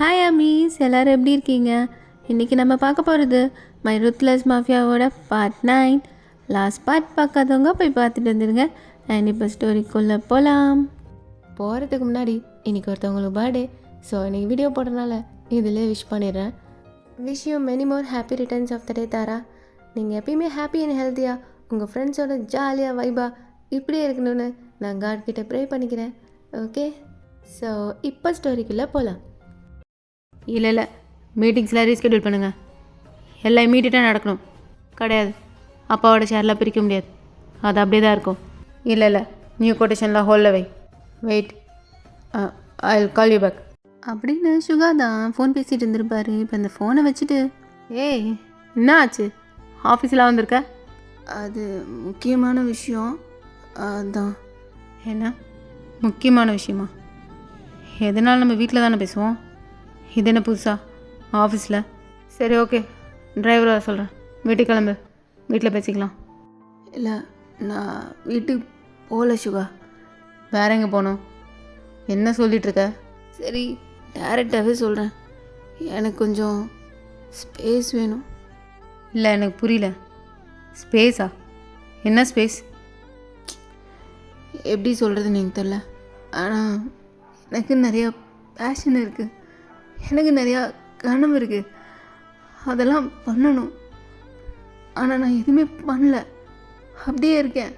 Hi Amish, எல்லோரும் எப்படி இருக்கீங்க? இன்றைக்கி நம்ம பார்க்க போகிறது மை ரூத்லெஸ் மாஃபியாவோட பார்ட் 9. லாஸ்ட் பார்ட் பார்க்காதவங்க போய் பார்த்துட்டு வந்துடுங்க. அண்ட் இப்போ ஸ்டோரிக்குள்ளே போகலாம். போகிறதுக்கு முன்னாடி இன்றைக்கி ஒருத்தவங்களுக்கு பர்த்டே. ஸோ இன்றைக்கி வீடியோ போடுறதுனால இதில் விஷ் பண்ணிடுறேன். Wish you many more happy returns of the day Tara. நீங்கள் எப்பயுமே ஹாப்பி அண்ட் ஹெல்த்தியாக உங்கள் ஃப்ரெண்ட்ஸோட ஜாலியாக வைபாக இப்படியே இருக்கணும்னு நான் காட்கிட்ட ப்ரே பண்ணிக்கிறேன். ஓகே, ஸோ இப்போ ஸ்டோரிக்குள்ளே போகலாம். இல்லை மீட்டிங்ஸ்லாம் ரீஸ்கெடியூல் பண்ணுங்கள். எல்லாம் இமீடியட்டாக நடக்கணும். கிடையாது, அப்பாவோட ஷேர்லாம் பிரிக்க முடியாது, அது அப்படியே தான் இருக்கும். இல்லை நியூ கொட்டேஷன்லாம் ஹோல்ல wait I will call you back அப்படின்னு சுகா தான் ஃபோன் பேசிகிட்டு இருந்திருப்பாரு. இப்போ அந்த ஃபோனை வச்சுட்டு, ஏய் என்ன ஆச்சு, ஆஃபீஸில் வந்திருக்க? அது முக்கியமான விஷயம். அதுதான். என்ன முக்கியமான விஷயமா? எதனாலும் நம்ம வீட்டில் தானே பேசுவோம். இது என்ன புதுசா ஆஃபீஸில்? சரி ஓகே, டிரைவர் வர சொல்கிறேன், வீட்டுக்கு கிளம்பு, வீட்டில் பேசிக்கலாம். இல்லை நான் வீட்டுக்கு போகல சுகா. வேற எங்கே போகணும்? என்ன சொல்லிகிட்ருக்க? சரி டேரெக்டாகவே சொல்கிறேன், எனக்கு கொஞ்சம் ஸ்பேஸ் வேணும். இல்லை எனக்கு புரியல. ஸ்பேஸா? என்ன ஸ்பேஸ்? எப்படி சொல்கிறதுன்னு எனக்கு தெரில. ஆனால் எனக்கு நிறையா பேஷன் இருக்குது, எனக்கு நிறையா கனவு இருக்குது, அதெல்லாம் பண்ணணும். ஆனால் நான் எதுவுமே பண்ணல, அப்படியே இருக்கேன்.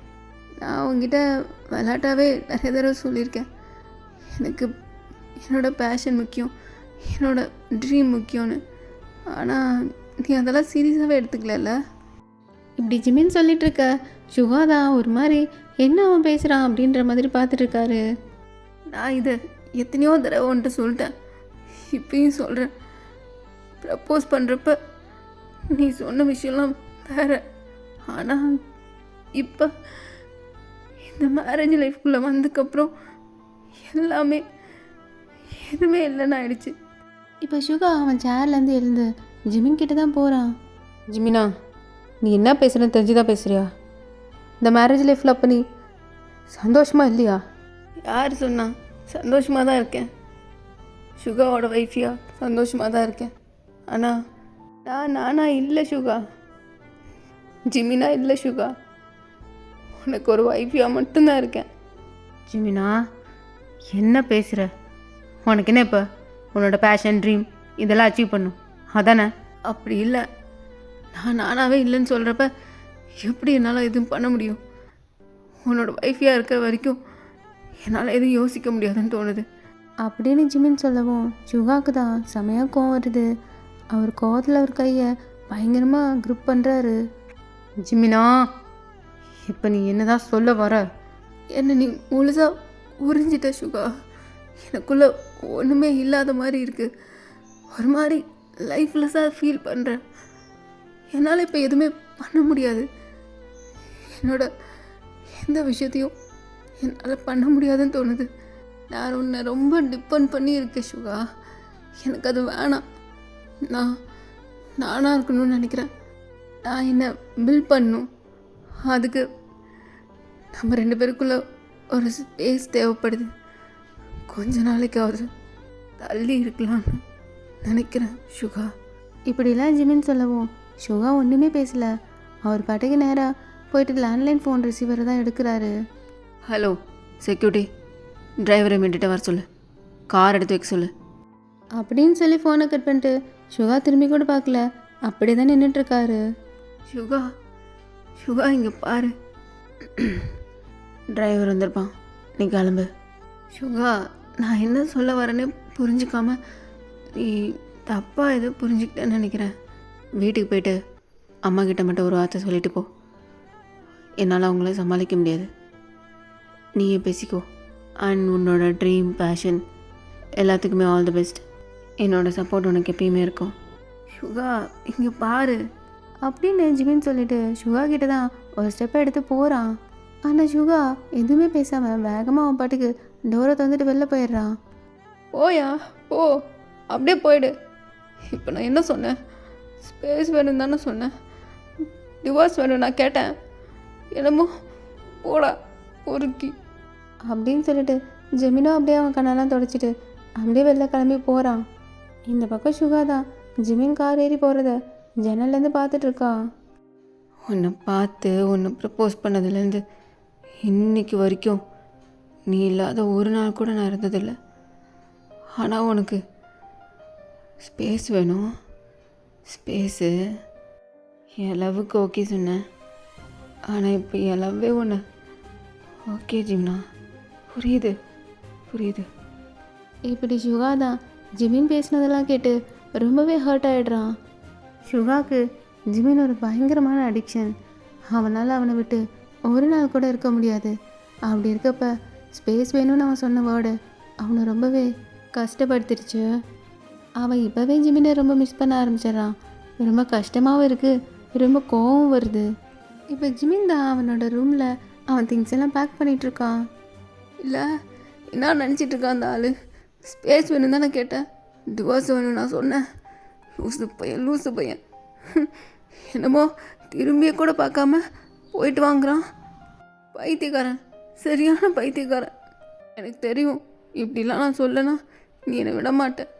நான் உங்ககிட்ட விளையாட்டாவே நிறைய தடவை சொல்லியிருக்கேன், எனக்கு என்னோடய பேஷன் முக்கியம், என்னோடய ட்ரீம் முக்கியம்னு. ஆனால் நீ அதெல்லாம் சீரியஸாகவே எடுத்துக்கல. இப்படி ஜிமின்னு சொல்லிகிட்ருக்க சுகாதான் ஒரு மாதிரி என்ன அவன் பேசுகிறான் அப்படின்ற மாதிரி பார்த்துட்ருக்காரு. நான் இதை எத்தனையோ தடவை வந்துட்டு சொல்லிட்டேன், இப்பயும் சொல்கிறேன். ப்ரப்போஸ் பண்ணுறப்ப நீ சொன்ன விஷயம்லாம் வேறு. ஆனால் இப்போ இந்த மேரேஜ் லைஃப்குள்ளே வந்ததுக்கப்புறம் எல்லாமே எதுவுமே இல்லைன்னு ஆயிடுச்சு. இப்போ சுகா அவன் சேர்லேருந்து எழுந்து ஜிமின் கிட்ட தான் போகிறான். ஜிமினா, நீ என்ன பேசுகிறன்னு தெரிஞ்சு தான் பேசுகிறியா? இந்த மேரேஜ் லைஃப்பில் அப்போ நீ சந்தோஷமாக இல்லையா? யார் சொன்னா? சந்தோஷமாக தான் இருக்கேன், சுகாவோட வைஃபியா சந்தோஷமாக தான் இருக்கேன். ஆனால் நானா இல்லை சுகா, ஜிமினா இல்லை சுகா, உனக்கு ஒரு வைஃபியா மட்டும்தான் இருக்கேன். ஜிமினா என்ன பேசுகிற? உனக்கு என்ன இப்போ உன்னோட பேஷன் ட்ரீம் இதெல்லாம் அச்சீவ் பண்ணும் அதானே? அப்படி இல்லை, நானாகவே இல்லைன்னு சொல்கிறப்ப எப்படி என்னால் எதுவும் பண்ண முடியும்? உன்னோட வைஃபியாக இருக்கிற வரைக்கும் என்னால் எதுவும் யோசிக்க முடியாதுன்னு தோணுது அப்படின்னு ஜிமின் சொல்லவும் சுகாவுக்கு தான் செமையாக கோவம் வருது. அவர் கோவத்தில் அவர் கையை பயங்கரமாக க்ரிப் பண்ணுறாரு. ஜிமினா, இப்போ நீ என்னதான் சொல்ல வர? என்ன நீ முழுசாக உறிஞ்சிட்ட சுகா. எனக்குள்ளே ஒன்றுமே இல்லாத மாதிரி இருக்குது, ஒரு மாதிரி லைஃப்லெஸ்ஸாக ஃபீல் பண்ணுறேன். என்னால் இப்போ எதுவுமே பண்ண முடியாது, என்னோட எந்த விஷயத்தையும் என்னால் பண்ண முடியாதுன்னு தோணுது. நான் உன்னை ரொம்ப டிபெண்ட் பண்ணி இருக்கேன் சுகா, எனக்கு அது வேணாம். நானாக இருக்கணும்னு நினைக்கிறேன். நான் என்னை பில்ட் பண்ணணும், அதுக்கு நம்ம 2 பேருக்குள்ளே ஒரு ஸ்பேஸ் தேவைப்படுது. கொஞ்ச நாளைக்காவது தள்ளி இருக்கலாம்னு நினைக்கிறேன் சுகா. இப்படிலாம் ஜிமின் சொல்லவும் சுகா ஒன்றுமே பேசலை. அவர் பாட்டுக்கு நேராக போயிட்டு லேண்ட்லைன் ஃபோன் ரிசீவரை தான் எடுக்கிறாரு. ஹலோ செக்யூரிட்டி, டிரைவரை மீண்டுட்டு வர சொல்லு, கார் எடுத்து வைக்க சொல்லு அப்படின்னு சொல்லி ஃபோனை கட் பண்ணிட்டு சுகா திரும்பி கூட பார்க்கல, அப்படி தான் நின்றுட்டுருக்காரு. சுகா இங்கே பாரு, டிரைவர் வந்திருப்பான், நீ கிளம்பு. சுகா, நான் என்ன சொல்ல வரேன்னு புரிஞ்சுக்காம நீ தப்பாக எதுவும் புரிஞ்சுக்கிட்டேன்னு நினைக்கிறேன். வீட்டுக்கு போயிட்டு அம்மா கிட்ட மட்டும் ஒரு வார்த்தை சொல்லிட்டு போ, என்னால் அவங்கள சமாளிக்க முடியாது, நீயே பேசிக்கோ. அண்ட் உன்னோட ட்ரீம் பேஷன் எல்லாத்துக்குமே ஆல் தி பெஸ்ட், என்னோடய சப்போர்ட் உனக்கு எப்பயுமே இருக்கும். சுகா இங்கே பாரு அப்படின்னு ஜிமின் சொல்லிவிட்டு சுகா கிட்ட தான் ஒரு ஸ்டெப்பை எடுத்து போகிறான். ஆனால் சுகா எதுவுமே பேசாமல் வேகமாக அவன் பாட்டுக்கு டோரை தந்துட்டு வெளில போயிடுறான். போயா போ, அப்படியே போயிடு. இப்போ நான் என்ன சொன்னேன்? ஸ்பேஸ் வேணும் தானே சொன்னேன், டிவோர்ஸ் வேணும் நான் கேட்டேன், என்னமோ போடா பொறுக்கி அப்படின்னு சொல்லிட்டு ஜெமினோ அப்படியே அவன் கண்ணெல்லாம் தொடச்சிட்டு அப்படியே வெளில கிளம்பி போகிறான். இந்த பக்கம் சுகா தான் ஜிமின் கார் ஏறி போகிறத ஜன்னல்லேருந்து பார்த்துட்ருக்கா. உன்னை பார்த்து உன்னை ப்ரப்போஸ் பண்ணதுலேருந்து இன்னைக்கு வரைக்கும் நீ இல்லாத ஒரு நாள் கூட நான் இருந்ததில்லை. ஆனால் உனக்கு ஸ்பேஸ் வேணும். ஸ்பேஸு என் லவ்வுக்கு ஓகே சொன்னேன். ஆனால் இப்போ என் லவ்வே ஒன்று ஓகே ஜிம்னா. புரியுது புரியுது. இப்படி சுகா தான் ஜிமின் பேசினதெல்லாம் கேட்டு ரொம்பவே ஹர்ட் ஆகிடுறான். சுகாவுக்கு ஜிமின் ஒரு பயங்கரமான அடிக்ஷன். அவனால் அவனை விட்டு ஒரு நாள் கூட இருக்க முடியாது. அப்படி இருக்கப்ப ஸ்பேஸ் வேணும்னு அவன் சொன்ன வேர்டு அவனை ரொம்பவே கஷ்டப்படுத்திடுச்சு. அவன் இப்போவே ஜிமினை ரொம்ப மிஸ் பண்ண ஆரம்பிச்சிடறான். ரொம்ப கஷ்டமாகவும் இருக்குது, ரொம்ப கோவம் வருது. இப்போ ஜிமின் தான் அவனோட ரூமில் அவன் திங்ஸ் எல்லாம் பேக் பண்ணிகிட்ருக்கான். இல்லை என்ன நினச்சிட்ருக்கான் அந்த ஆள்? ஸ்பேஸ் வேணும் தான் நான் கேட்டேன், டிவோர்ஸ் வேணும் நான் சொன்னேன். லூசு பையன் என்னமோ திரும்பிய கூட பார்க்காம போயிட்டு வாங்குறான். பைத்தியக்காரன், சரியான பைத்தியக்காரன். எனக்கு தெரியும் இப்படிலாம் நான் சொல்லனா நீ என்னை விட மாட்டேன்.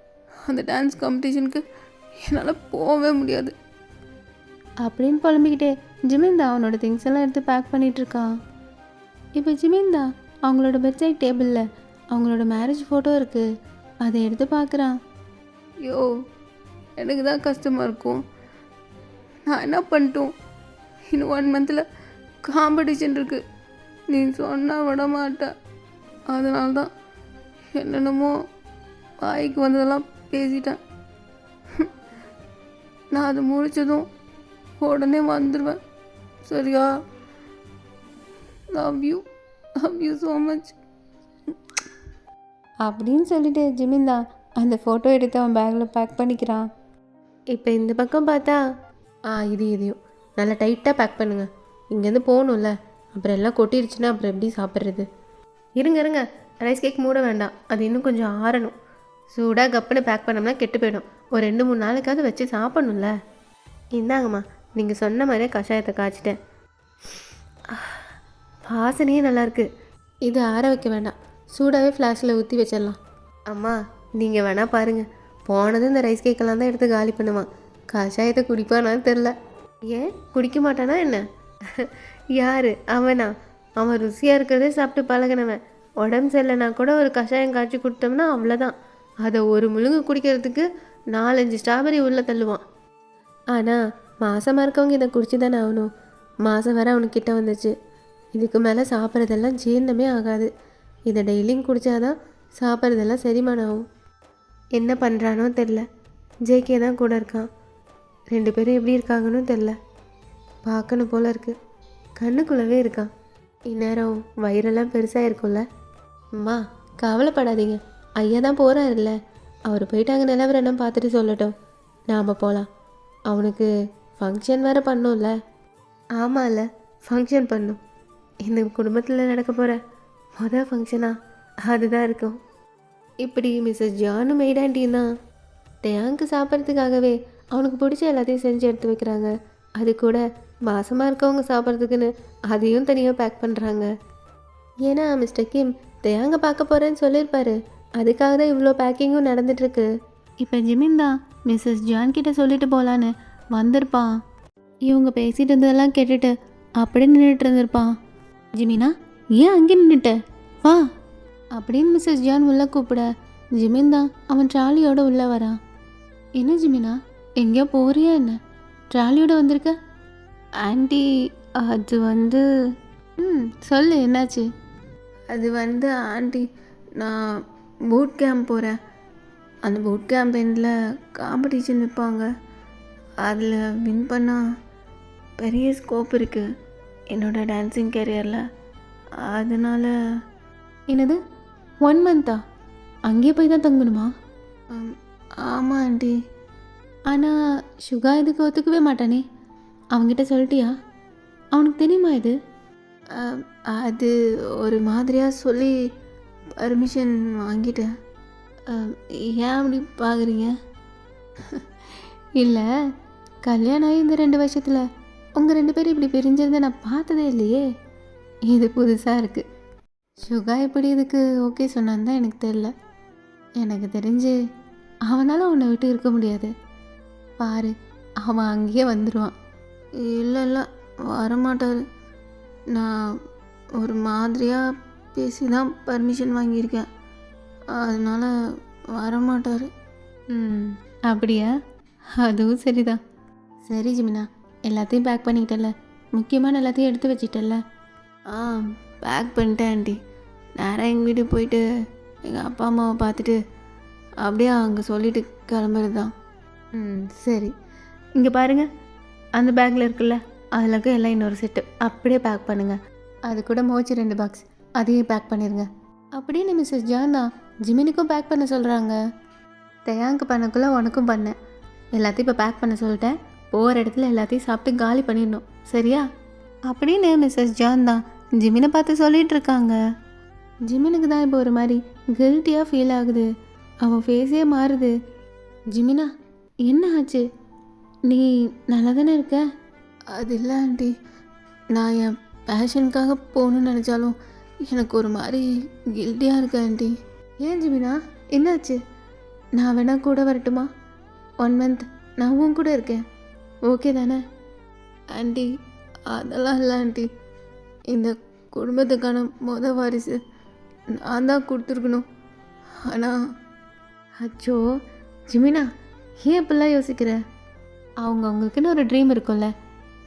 அந்த டான்ஸ் காம்படிஷனுக்கு என்னால் போகவே முடியாது அப்படின்னு புலம்பிக்கிட்டே ஜிமின் தான் அவனோட திங்ஸ் எல்லாம் எடுத்து பேக் பண்ணிகிட்ருக்கான். இப்போ ஜிமின் தான் அவங்களோட பெட் சைட் டேபிளில் அவங்களோட மேரேஜ் ஃபோட்டோ இருக்குது. அதை எடுத்து பார்க்குறான். யோ, எனக்கு தான் கஷ்டமாக இருக்கும். நான் என்ன பண்ணிட்டோம்? இன்னும் 1 மந்தில் காம்படிஷன் இருக்குது. நீ சொன்னால் விட மாட்டேன். அதனால தான் என்னென்னமோ வாய்க்கு வந்ததெல்லாம் பேசிட்டேன். நான் அது முடிச்சதும் உடனே வந்துடுவேன், சரியா? லவ் யூ ஸோ மச் அப்படின்னு சொல்லிட்டு ஜிமின் தான் அந்த ஃபோட்டோ எடுத்து அவன் பேக்கில் பேக் பண்ணிக்கிறான். இப்போ இந்த பக்கம் பார்த்தா இதையும் நல்லா டைட்டாக பேக் பண்ணுங்க. இங்கேருந்து போகணும்ல, அப்புறம் எல்லாம் கொட்டிருச்சுன்னா அப்புறம் எப்படி சாப்பிட்றது? இருங்க ரைஸ் கேக் மூட வேண்டாம், அது இன்னும் கொஞ்சம் ஆறணும். சூடாக கப்புன்னு பேக் பண்ணோம்னா கெட்டு போயிடும். ஒரு 2-3 நாளைக்காவது வச்சு சாப்பிட்ணும்ல. இந்தாங்கம்மா, நீங்கள் சொன்ன மாதிரியே கஷாயத்தை காய்ச்சிட்டேன். வாசனையே நல்லாயிருக்கு. இது ஆற வைக்க வேண்டாம், சூடாகவே ஃப்ளாஷில் ஊற்றி வச்சிடலாம். அம்மா நீங்கள் வேணால் பாருங்கள், போனது இந்த ரைஸ் கேக்கெல்லாம் தான் எடுத்து காலி பண்ணுவான். கஷாயத்தை குடிப்பானான்னு தெரில. ஏன் குடிக்க மாட்டானா என்ன? யார் அவனா? அவன் ருசியாக இருக்கிறதே சாப்பிட்டு பழகினவன். உடம்பு சரியில்லைனா கூட ஒரு கஷாயம் காய்ச்சி கொடுத்தோம்னா அவ்வளோதான். அதை ஒரு முழுங்கு குடிக்கிறதுக்கு 4-5 ஸ்ட்ராபெரி உள்ளே தள்ளுவான். ஆனால் மாதமாக இருக்கவங்க இதை குடிச்சு தானே ஆகணும். மாதம் வேறு அவனுக்கு கிட்ட வந்துச்சு. இதுக்கு மேலே சாப்பிட்றதெல்லாம் ஜீரணமே ஆகாது. இதை டெய்லியும் குடித்தாதான் சாப்பிட்றதெல்லாம் செரிமானம் ஆகும். என்ன பண்ணுறானோ தெரில. ஜேகே தான் கூட இருக்கான். 2 பேரும் எப்படி இருக்காங்கன்னு தெரில. பார்க்கணும் போல இருக்குது. கண்ணுக்குள்ளவே இருக்கான். இந்நேரம் வயிறெல்லாம் பெருசாக இருக்கும்ல. அம்மா கவலைப்படாதீங்க, ஐயா தான் போகிறாருல்ல. அவர் போயிட்டாங்க நிலவரம் பார்த்துட்டு சொல்லட்டும், நாம் போகலாம். அவனுக்கு ஃபங்க்ஷன் வேறு பண்ணோம்ல. ஆமாம்ல, ஃபங்க்ஷன் பண்ணும். இந்த குடும்பத்தில் நடக்க போகிற மொதல் ஃபங்க்ஷனா அதுதான் இருக்கும். இப்படி மிஸ்ஸஸ் ஜானு மெய்டாண்டியும் தான் டேங்க்கு சாப்பிட்றதுக்காகவே அவனுக்கு பிடிச்ச எல்லாத்தையும் செஞ்சு எடுத்து வைக்கிறாங்க. அது கூட மாசமாக இருக்கவங்க சாப்பிட்றதுக்குன்னு அதையும் தனியாக பேக் பண்ணுறாங்க. ஏன்னா மிஸ்டர் கிம் தேங்க பார்க்க போகிறேன்னு சொல்லியிருப்பாரு. அதுக்காக தான் இவ்வளோ பேக்கிங்கும் நடந்துட்டுருக்கு. இப்போ ஜிமின் தான் மிஸ்ஸஸ் ஜான் கிட்ட சொல்லிட்டு போகலான்னு வந்திருப்பான். இவங்க பேசிகிட்டு இருந்ததெல்லாம் கேட்டுட்டு அப்படியே நின்றுட்டு இருந்திருப்பான். ஜிமினா, ஏன் அங்கே நின்றுட்ட? வா அப்படின்னு மிஸ்ஸஸ் ஜான் உள்ளே கூப்பிட ஜிமின் தான் அவன் ட்ராலியோடு உள்ளே வரான். என்ன ஜிமினா, எங்கேயோ போறியா என்ன? ட்ராலியோடு வந்திருக்க? ஆண்டி அது வந்து சொல்லு, என்னாச்சு? அது வந்து ஆண்டி, நான் பூட் கேம்ப் போகிறேன். அந்த பூட் கேம்பெயினில் காம்படிஷன் வைப்பாங்க. அதில் வின் பண்ணால் பெரிய ஸ்கோப் இருக்குது என்னோடய டான்ஸிங் கேரியரில். அதனால். என்னது 1 மந்த்தா? அங்கேயே போய் தான் தங்கணுமா? ஆமாம் ஆண்டி. ஆனால் சுகா இதுக்கு ஒத்துக்கவே மாட்டானே, அவங்ககிட்ட சொல்லிட்டியா? அவனுக்கு தெரியுமா இது? அது ஒரு மாதிரியாக சொல்லி பர்மிஷன் வாங்கிட்டேன். ஏன் அப்படி பார்க்குறீங்க? இல்லை, கல்யாணம் ஆகி இந்த 2 வருஷத்தில் உங்கள் 2 பேரும் இப்படி பிரிஞ்சிருந்த நான் பார்த்ததே இல்லையே. இது புதுசாக இருக்குது. சுகா எப்படி இதுக்கு ஓகே சொன்னான்னு தான் எனக்கு தெரில. எனக்கு தெரிஞ்சு அவனால் உன்னை விட்டு இருக்க முடியாது. பாரு, அவன் அங்கேயே வந்துடுவான். இல்லை இல்லை, வரமாட்டார். நான் ஒரு மாதிரியாக பேசி தான் பர்மிஷன் வாங்கியிருக்கேன், அதனால் வரமாட்டார். அப்படியா? அதுவும் சரிதான். சரி ஜிமினா, எல்லாத்தையும் பேக் பண்ணிக்கிட்டல, முக்கியமான எல்லாத்தையும் எடுத்து வச்சிட்டல? பேக் பண்ணிட்டேன் ஆண்டி. நேராக எங்கள் வீட்டுக்கு போயிட்டு எங்கள் அப்பா அம்மாவை பார்த்துட்டு அப்படியே அங்கே சொல்லிவிட்டு கிளம்புறது தான். சரி. இங்கே பாருங்கள், அந்த பேக்கில் இருக்குல்ல, அதில் இருக்க எல்லாம் இன்னொரு செட்டு அப்படியே பேக் பண்ணுங்கள். அது கூட மோச்சு 2 பாக்ஸ் அதையும் பேக் பண்ணிடுங்க. அப்படின்னு மிஸ்ஸஸ் ஜானா ஜிமினுக்கும் பேக் பண்ண சொல்கிறாங்க. தயாங்கு பண்ணக்குள்ளே உனக்கும் பண்ணேன். எல்லாத்தையும் இப்போ பேக் பண்ண சொல்லிட்டேன். போகிற இடத்துல எல்லாத்தையும் சாப்பிட்டு காலி பண்ணிடணும், சரியா? அப்படின்னு மிஸ்ஸஸ் ஜான் தான் ஜிமினை பார்த்து சொல்லிகிட்டு இருக்காங்க. ஜிமினுக்கு தான் இப்போ ஒரு மாதிரி கில்ட்டியாக ஃபீல் ஆகுது. அவன் ஃபேஸே மாறுது. ஜிமினா, என்ன ஆச்சு? நீ நல்லா தானே இருக்க? அது இல்லை ஆண்டி, நான் என் பேஷனுக்காக போகணுன்னு நினச்சாலும் எனக்கு ஒரு மாதிரி கில்ட்டியாக இருக்கேன் ஆண்டி. ஏன் ஜிமினா, என்னாச்சு? நான் வேணா கூட வரட்டுமா? 1 மந்த் நான் உன் கூட இருக்கேன், ஓகே தானே? ஆண்டி, அதெல்லாம் இல்லை ஆண்டி. இந்த குடும்பத்துக்கான வாரிசு நான் தான் கொடுத்துருக்கணும். ஆனால் அச்சோ ஜிமினா, ஏன் இப்படிலாம் யோசிக்கிற? அவங்களுக்குன்னு ஒரு ட்ரீம் இருக்கும்ல,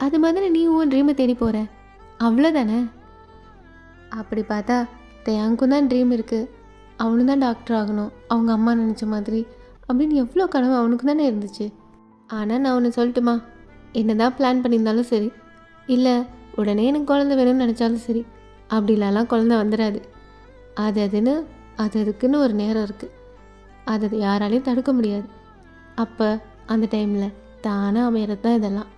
அது மாதிரி நீ உன் ட்ரீமை தேடி போகிற, அவ்வளோதானே? அப்படி பார்த்தா தேங்கும் தான் ட்ரீம் இருக்குது. அவனும் தான் டாக்டர் ஆகணும், அவங்க அம்மா நினச்ச மாதிரி அப்படின்னு எவ்வளோ கனவு அவனுக்கு தானே இருந்துச்சு. ஆனால் நான் ஒன்று சொல்லட்டுமா, என்ன தான் பிளான் பண்ணியிருந்தாலும் சரி, இல்லை உடனே எனக்கு குழந்தை வேணும்னு நினச்சாலும் சரி, அப்படிலாம் குழந்தை வந்துடாது. அதுக்குன்னு ஒரு நேரம் இருக்குது. அது யாராலையும் தடுக்க முடியாது. அப்போ அந்த டைமில் தானாக அமையறது தான் இதெல்லாம்.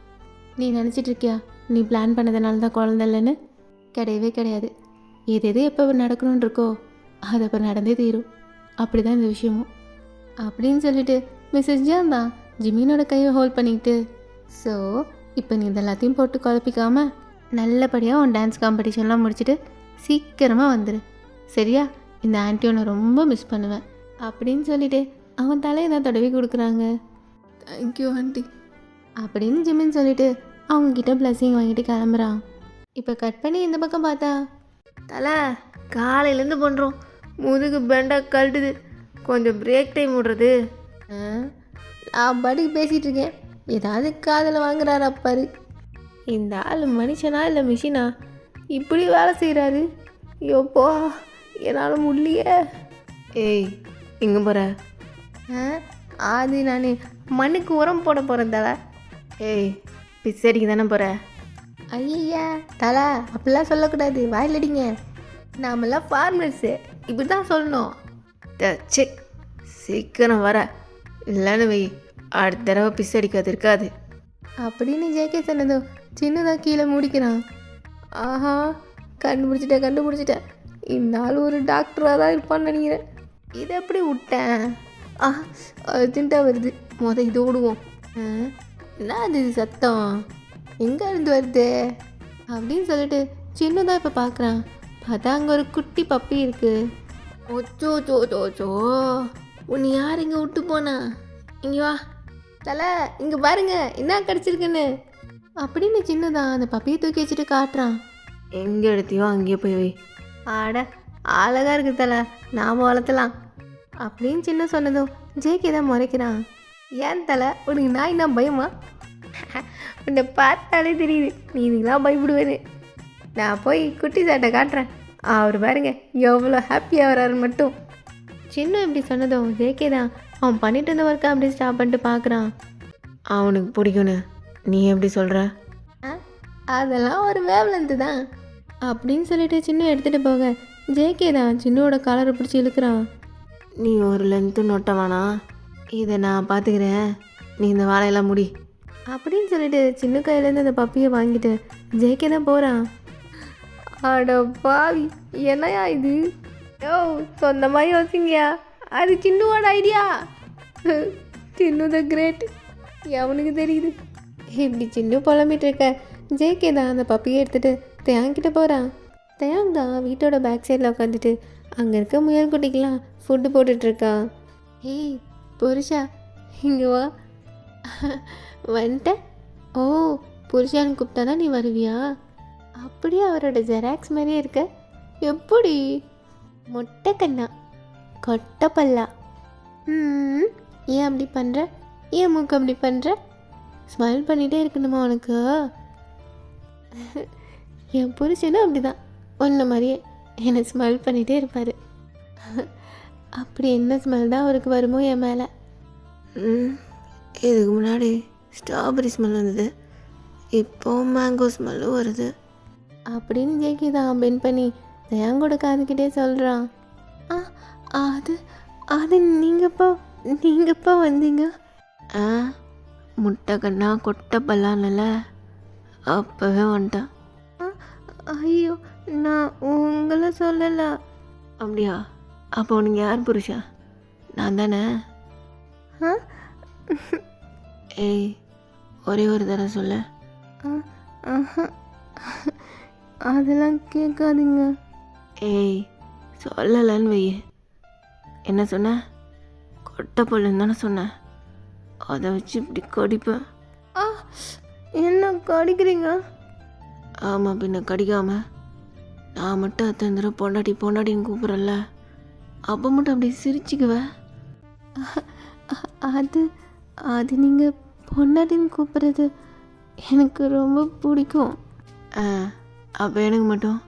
நீ நினச்சிட்டு இருக்கியா நீ பிளான் பண்ணதுனால தான் குழந்தை இல்லைன்னு? கிடையவே கிடையாது. எது எப்போ நடக்கணும்னு இருக்கோ அது அப்போ நடந்தே தீரும். அப்படி தான் இந்த விஷயமும். அப்படின்னு சொல்லிட்டு மிஸ்ஸஸ் ஜான் தான் ஜிமினோட கையை ஹோல்ட் பண்ணிக்கிட்டு, ஸோ இப்போ நீ இதெல்லாத்தையும் போட்டு குழப்பிக்காமல் நல்லபடியாக உன் டான்ஸ் காம்படிஷன்லாம் முடிச்சுட்டு சீக்கிரமாக வந்துடு, சரியா? இந்த ஆன்ட்டி உன்னை ரொம்ப மிஸ் பண்ணுவேன் அப்படின்னு சொல்லிட்டு அவன் தலையை தான் தடவி கொடுக்குறாங்க. தேங்க்யூ ஆண்டி அப்படின்னு ஜிமின் சொல்லிட்டு அவங்கக்கிட்ட பிளஸ்ஸிங் வாங்கிட்டு கிளம்புறான். இப்போ கட் பண்ணி இந்த பக்கம் பார்த்தா, தலை காலையிலேருந்து பண்ணுறோம், முதுகு பெண்டாக கழட்டுது, கொஞ்சம் பிரேக் டைம் விடுறது. நான் பாட்டுக்கு பேசிகிட்டு இருக்கேன், ஏதாவது காதில் வாங்குறாரு அப்பாரு. இந்த ஆள் மனுஷனா இல்லை மிஷினா இப்படி வேலை செய்கிறாரு? யோப்போ, என்னால் முடியலையே. ஏய், எங்கே போகிற? அது நான் மண்ணுக்கு உரம் போட போகிறேன் தலை. ஏய், பிச்சடிக்கு தானே போகிற? ஐயா தலை, அப்படிலாம் சொல்லக்கூடாது, வாயில் அடிங்க. நாமெல்லாம் ஃபார்மர்ஸு, இப்படி தான் சொல்லணும். சரி, சீக்கிரம் வர, இல்லைன்னு வை, அடுத்த தடவை பிஸ் அடிக்காது இருக்காது அப்படின்னு ஜேகே சொன்னதும் சின்னதாக கீழே முடிக்கிறான். ஆஹா, கண்டுபிடிச்சிட்டேன். இந்த ஆள் ஒரு டாக்டராக தான் இருப்பான்னு நினைக்கிறேன். இதை எப்படி விட்டேன்? அர்ஜென்ட்டாக வருது, இதை விடுவோம். என்ன அது சத்தம், எங்கே இருந்து வருது அப்படின்னு சொல்லிட்டு சின்னதாக இப்போ பார்க்குறான். பார்த்தா அங்கே ஒரு குட்டி பப்பி இருக்குது. ஓச்சோ சோ சோ சோ, உன்னை யார் இங்கே விட்டு போனா? இங்கே வா தலை, இங்கே பாருங்க என்ன கிடச்சிருக்குன்னு அப்படின்னு சின்னதான் அந்த பப்பியை தூக்கி வச்சுட்டு காட்டுறான். எங்கே எடுத்தியோ அங்கேயே போய் வை. ஆட, அழகாக இருக்குது தலை, நாம் வளர்த்தலாம் அப்படின்னு சின்ன சொன்னதும் ஜேகே தான் முறைக்கிறான். ஏன் தலை, உனக்கு நாய் நான் பயமா? உன்னை பார்த்தாலே தெரியுது நீ இதுக்கெல்லாம் பயப்படுவேன்னு. நான் போய் குட்டி சாட்டை காட்டுறேன், அவர் பாருங்க எவ்வளோ ஹாப்பியாக வராரு மட்டும். சின்ன இப்படி சொன்னதும் ஜேகே தான் அவன் பண்ணிட்டு இருந்த ஒர்க்கை அப்படியே ஸ்டாப் பண்ணிட்டு பார்க்குறான். அவனுக்கு பிடிக்கும்னு நீ எப்படி சொல்கிற? அதெல்லாம் ஒரு வேவ்லந்து தான் அப்படின்னு சொல்லிட்டு சின்ன எடுத்துகிட்டு போக ஜேகே தான் சின்னோட காலரை பிடிச்சி இழுக்கிறான். நீ ஒரு லென்த்து நொட்ட வேணா, இதை நான் பார்த்துக்கிறேன், நீ இந்த வாழையெல்லாம் முடி அப்படின்னு சொல்லிட்டு சின்ன கையிலேருந்து அந்த பப்பியை வாங்கிட்டு ஜேகே தான் போகிறான். அட பாவி, என்னையா இது? யோ, சொந்தமாக யோசிங்கயா, அது சின்னுவோட ஐடியா. சின்னு த கிரேட், எவனுக்கு தெரியுது? இப்படி சின்ன புலம்பிட்டு இருக்க ஜேகே தான் அந்த பப்பியை எடுத்துகிட்டு தேங்கிட்ட போகிறான். தேங் தான் வீட்டோட பேக் சைடில் உட்காந்துட்டு அங்கே இருக்க முயல் குட்டிக்கெலாம் ஃபுட்டு போட்டுட்ருக்கான். ஏய், புருஷா இங்கே வா. வந்துட்ட. ஓ, புருஷான்னு கூப்பிட்டா தான் நீ வருவியா? அப்படியே அவரோட ஜெராக்ஸ் மாதிரியே இருக்க. எப்படி? மொட்டை கண்ணா, கொட்டை பல்லா. ஏன் அப்படி பண்ணுற? ஏன் மூக்கு அப்படி பண்ணுற? ஸ்மைல் பண்ணிகிட்டே இருக்கணுமா உனக்கு? என் புருஷனும் அப்படிதான், ஒன்றை மாதிரியே என்னை ஸ்மைல் பண்ணிகிட்டே இருப்பார். அப்படி என்ன ஸ்மெல் தான் அவருக்கு வருமோ என் மேலே? இதுக்கு முன்னாடி ஸ்ட்ராபெரி ஸ்மெல் வந்தது, இப்போ மேங்கோ ஸ்மெல்லும் வருது அப்படின்னு ஜேகே தான் பென் பண்ணி தயாங்கோட காதுகிட்டே சொல்கிறான். அது அது நீங்கப்பா வந்தீங்க? முட்டை கண்ணா கொட்டை பல்லான்ல, அப்போவே வந்துட்டான். ஐயோ, நான் உங்களை சொல்லலை. அப்படியா? அப்போ உனக்கு யார் புருஷா? நான் தானே? ஏய், ஒரே ஒரு தடவை சொல்ல. அதெல்லாம் கேட்காதீங்க. ஏய், சொல்லலைன்னு வை. என்ன சொன்ன? கொட்டை பல்லுன்னு தானே சொன்னேன். அதை வச்சு இப்படி கடிப்பேன். என்ன கடிக்கிறீங்க? ஆமாம், பின்ன கடிக்காம நான் மட்டும் அத்தனை தடவை பொண்டாட்டின்னு கூப்பிட்றல்ல, அப்போ மட்டும் அப்படி சிரிச்சுக்குவேன். அது அது நீங்கள் பொண்டாட்டின்னு கூப்பிட்றது எனக்கு ரொம்ப பிடிக்கும். அப்போ எனக்கு மட்டும்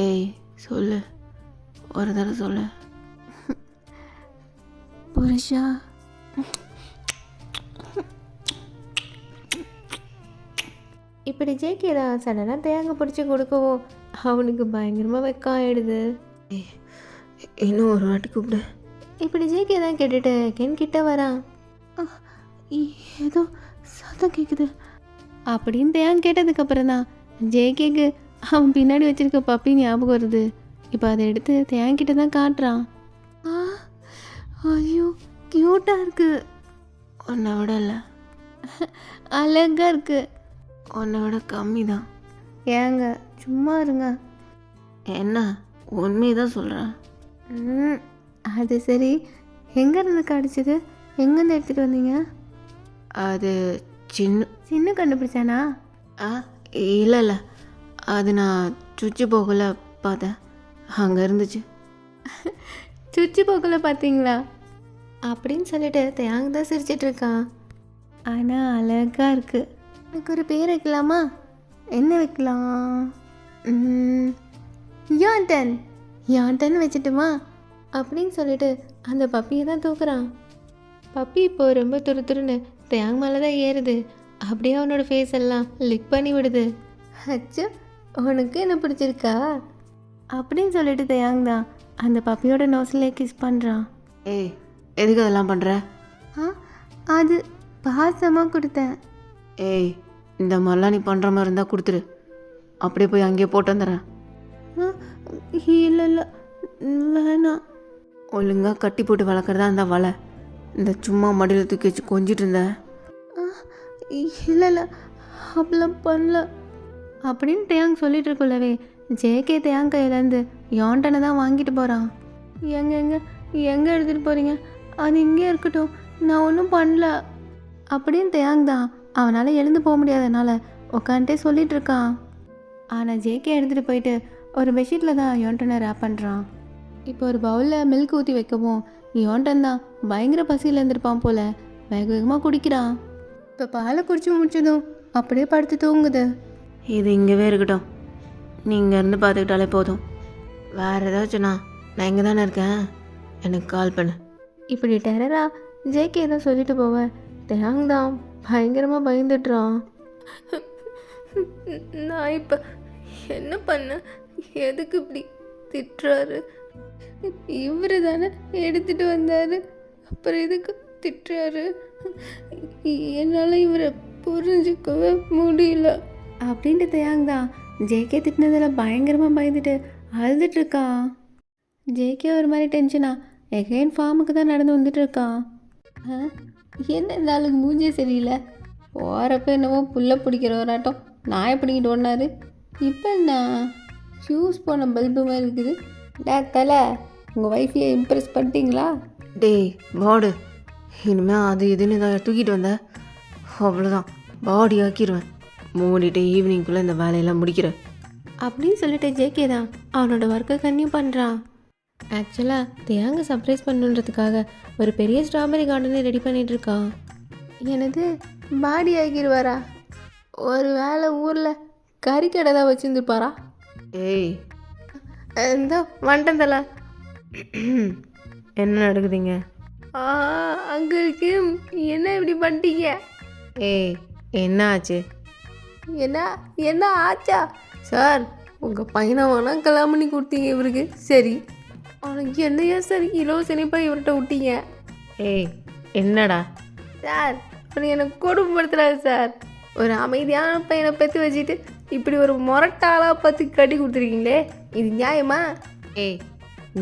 ஏய் சொல்லு, ஒரு தடவை சொல்லு. புருஷா. இப்படி ஜேகே தான் சடனாக தேங்காய் பிடிச்சி கொடுக்கவும் அவனுக்கு பயங்கரமாக வெக்கம் ஆயிடுது. இன்னும் ஒரு வாட்டி கூப்பிடு. இப்படி ஜேகே தான் கேட்டுட்டு கென் கிட்ட வரான். ஏதோ சத்தம் கேட்குது அப்படின்னு தேங்க கேட்டதுக்கப்புறம் தான் ஜேகேக்கு அவன் பின்னாடி வச்சிருக்க பப்பி ஞாபகம் வருது. இப்போ அதை எடுத்து தேங்கிட்ட தான் காட்டுறான். ஐயோ, க்யூட்டாக இருக்கு. உன்னை விட இல்லை, அழகாக இருக்கு. உன்னை விட கம்மி தான். ஏங்க சும்மா இருங்க. என்ன, உண்மைதான் சொல்கிறேன். அது சரி, எங்கேருந்து கிடச்சிது? எங்கேருந்து எடுத்துகிட்டு வந்தீங்க? அது சின்ன கண்டுபிடிச்சானா? இல்லை, அது நான் சுவிட்சு போகல பார்த்தேன், அங்கே இருந்துச்சு. சுவிட்சு போகல பார்த்தீங்களா அப்படின்னு சொல்லிட்டு தேங்க தான் சிரிச்சிட்டு இருக்கான். ஆனால் அழகாக இருக்கு. எனக்கு ஒரு பேர் வைக்கலாமா? என்ன வைக்கலாம்? யான்டன் வச்சுட்டுமா அப்படின்னு சொல்லிட்டு அந்த பப்பியை தான் தூக்குறான். பப்பி இப்போ ரொம்ப துருன்னு தேங்க மேலே தான் ஏறுது. அப்படியே அவனோட ஃபேஸ் எல்லாம் லிக் பண்ணி விடுது. அச்சோ, உனக்கு என்ன பிடிச்சிருக்கா அப்படின்னு சொல்லிட்டு தேங்க தான் அந்த பப்பியோட நோஸ்லே கிஸ் பண்ணுறான். ஏய், எதுக்கு அதெல்லாம் பண்ணுற? அது பாசமாக கொடுத்தேன். ஏய், இந்த மாதிரிலாம் நீ பண்ணுற மாதிரி இருந்தால் கொடுத்துரு, அப்படியே போய் அங்கேயே போட்டு வந்துடுறேன். இல்லை வேணாம். ஒழுங்காக கட்டி போட்டு வளர்க்குறதா இருந்தால் வள, இந்த சும்மா மடியில் தூக்கி வச்சு கொஞ்சிட்டு இருந்த. இல்லை அப்படிலாம் பண்ணல அப்படின்னு தேங்க சொல்லிட்டு இருக்குள்ளவே ஜேகே தேங்க கையிலேருந்து யாண்டனை தான் வாங்கிட்டு போகிறான். எங்கே எடுத்துகிட்டு போகிறீங்க? அது இங்கே இருக்கட்டும், நான் ஒன்றும் பண்ணல அப்படின்னு தேங்க தான் அவனால் எழுந்து போக முடியாதனால உட்காந்துட்டே சொல்லிட்டு இருக்கான். ஆனால் ஜேகே எடுத்துகிட்டு போயிட்டு ஒரு பெட்ஷீட்டில் தான் யோண்டனை ரேப் பண்ணுறான். இப்போ ஒரு பவுலில் மில்க் ஊற்றி வைக்கவும் யோண்டன் தான் பயங்கர பசியில் இருந்திருப்பான் போல் வேக வேகமாக குடிக்கிறான். இப்போ பாலை குடிச்சு முடிச்சதும் அப்படியே படுத்து தூங்குது. இது இங்கேவே இருக்கட்டும், நீங்கள் இருந்து பார்த்துக்கிட்டாலே போதும். வேறு ஏதாச்சும்னா நான் இங்கே தானே இருக்கேன், எனக்கு கால் பண்ணு. இப்படி டெரரா ஜேகே தான் சொல்லிட்டு போவேன். தேங் தான் பயங்கரமாக பயந்துடுறான். நான் இப்போ என்ன பண்ண? எதுக்கு இப்படி திட்டுறாரு? இவரு தானே எடுத்துகிட்டு வந்தார், அப்புறம் எதுக்கு திட்டுறாரு? என்னால் இவரை புரிஞ்சுக்கவே முடியல அப்படின்ட்டு தேங் தான் ஜேகே திட்டினதில் பயங்கரமாக பயந்துட்டு அழுதுட்ருக்கான். ஜேகே ஒரு மாதிரி டென்ஷனா எகைன் ஃபார்முக்கு தான் நடந்து வந்துட்டுருக்கான். என்ன இந்த ஆளுக்கு மூஞ்சே சரியில்லை. போகிறப்ப என்னவோ புல்லை பிடிக்கிறவராட்டம் நாயை பிடிக்கிட்டு ஓடினாரு. இப்போ நான் ஃப்யூஸ் போன பல்பு மாதிரி இருக்குது. தலை, உங்கள் ஒய்ஃபையை இம்ப்ரெஸ் பண்ணிட்டீங்களா? டேய் வாடு, இனிமேல் அது இதுன்னு ஏதாவது தூக்கிட்டு வந்த அவ்வளோதான், பாடி ஆக்கிடுவேன். மூடிட்டு ஈவினிங்குள்ளே இந்த வேலையெல்லாம் முடிக்கிறேன். அப்படின்னு சொல்லிட்டு ஜேகே தான் அவனோட ஒர்க்கை கன்டினியூ பண்ணுறான். ஆக்சுவலாக தியாங்க சர்ப்ரைஸ் பண்ணுன்றதுக்காக ஒரு பெரிய ஸ்ட்ராபெரி கார்டனை ரெடி பண்ணிட்டு இருக்கான். எனது பாடி ஆகிடுவாரா? ஒரு வேளை ஊரில் கறிக்கடை தான் வச்சுருந்துருப்பாரா? ஏய், இந்த வந்துட்டேன் தல. என்ன நடக்குதுங்க? அங்கிளுக்கு என்ன இப்படி பண்ணிட்டீங்க? ஏய், என்ன ஆச்சு? என்ன என்ன ஆச்சா? சார், உங்கள் பையனை வேணா கல்யாணம் பண்ணி கொடுத்தீங்க இவருக்கு. சரி, அவனுக்கு என்னையா சார் இலவச இணைப்பா இவர்கிட்ட விட்டீங்க? ஏய், என்னடா? சார், அவனை எனக்கு கொடுமைப்படுத்துறாரு சார். ஒரு அமைதியான பையனை பற்றி வச்சுட்டு இப்படி ஒரு முரட்டாளாக பார்த்து கட்டி கொடுத்துருக்கீங்களே, இது நியாயமா? ஏய்,